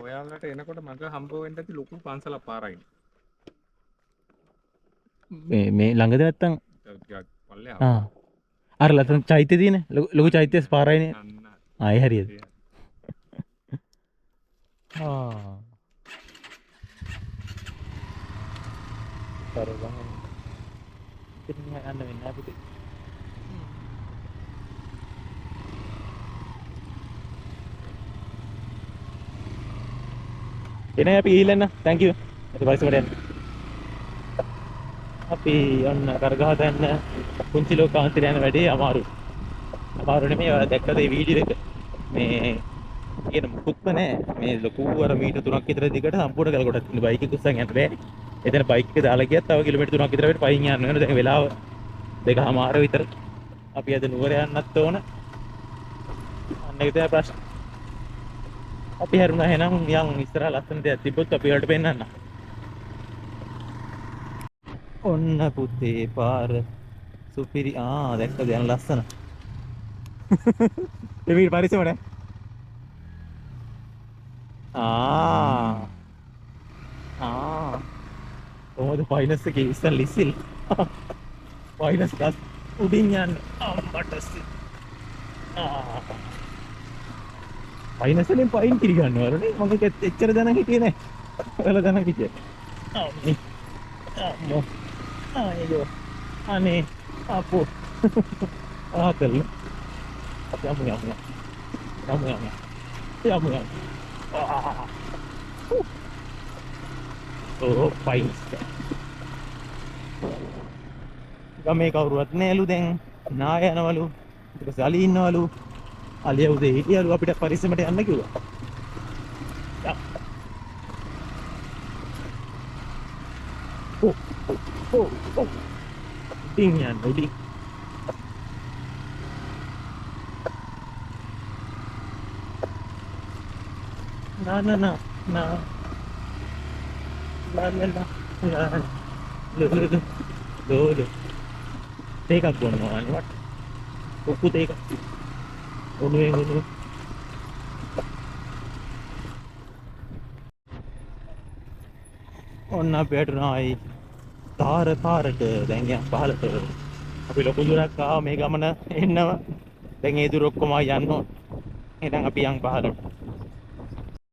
ඔයාලට එනකොට මට හම්බ වෙන්න ඇති ලොකු පන්සලක් පාරයි. මේ ළඟද නැත්තම් ටිකක් පල්ලෙහා. අර ලතන චෛත්‍ය තියෙන ලොකු චෛත්‍යස් පාරයිනේ. ආයි හරියද? කරගන්න. ඉතින් යන්න වෙන්නේ අපිට. එනේ අපි ගිහින් එන්න. thank you. ඊට පස්සේ වඩ යන්න. අපි ඔන්න කරගහ දැන්න පුංචි ලෝකාන්තයට යන වැඩේ අමාරුයි. අමාරු නෙමෙයි ඔයාලා දැක්කද මේ වීඩියෝ එක? මේ කියන මුකුත්ම නැහැ. මේ ලොකු අර මීටර් 3ක් විතර දිගට සම්පූර්ණ ගල කොටක් තියෙන බයික් එක උස්සන් යන්න බෑ. එතන බයික් එක දාලා ගියත් තව කිලෝමීටර් 3ක් විතර වෙන්න පයින් යන්න වෙනවා. දැන් වෙලාව 2:00 විතර. අපි අද නුවර යන්නත් ඕන. අන්න ඒක තමයි ප්‍රශ්න. අපි හැරුණා එහෙනම් යන් ඉස්සරහ ලස්සන දෙයක් තිබ්බොත් අපි වලට පෙන්නන්න. ඔන්න පුතේ පාර සුපිරි දැක්කද යන ලස්සන. දෙවි පරිස්සම නේ. කොහොමද ෆයිනස් එකේ ඉස්සන් ලිසිල්. ෆයිනස් ගස් උඩින් යන්න අම්මට ෆයිනස් වලින් පයින් කිරි ගන්නවලුනේ. මම එච්චර දැනන් හිටියේ නෑ. ඔයාලා දැනන් හිටියේ. අම්මෝ අයියෝ අනේ අපෝ ආතල් යමු ඕ පයින්ස් ගමේ කවුරුවත් නෑලු දැන් නා යනවලු ඊට පස්සේ අලි ඉන්නවලු අලිය උදේ හිටියලු අපිට පරිස්සමට යන්න කිව්වා උඩින් යන්න උඩින් නා ලෝලු තේකක් බොනවා අනිවට උක්කු තේක උණුවෙන් උණු ඔන්න අපි වැටුණායි තාර පාරට දැන් යන් පහලට අපි ලොකු දුරක් ආවා මේ ගමන එන්නව දැන් ඒ දුර ඔක්කොම යන්න ඕන එහෙනම් අපි යන් පහලට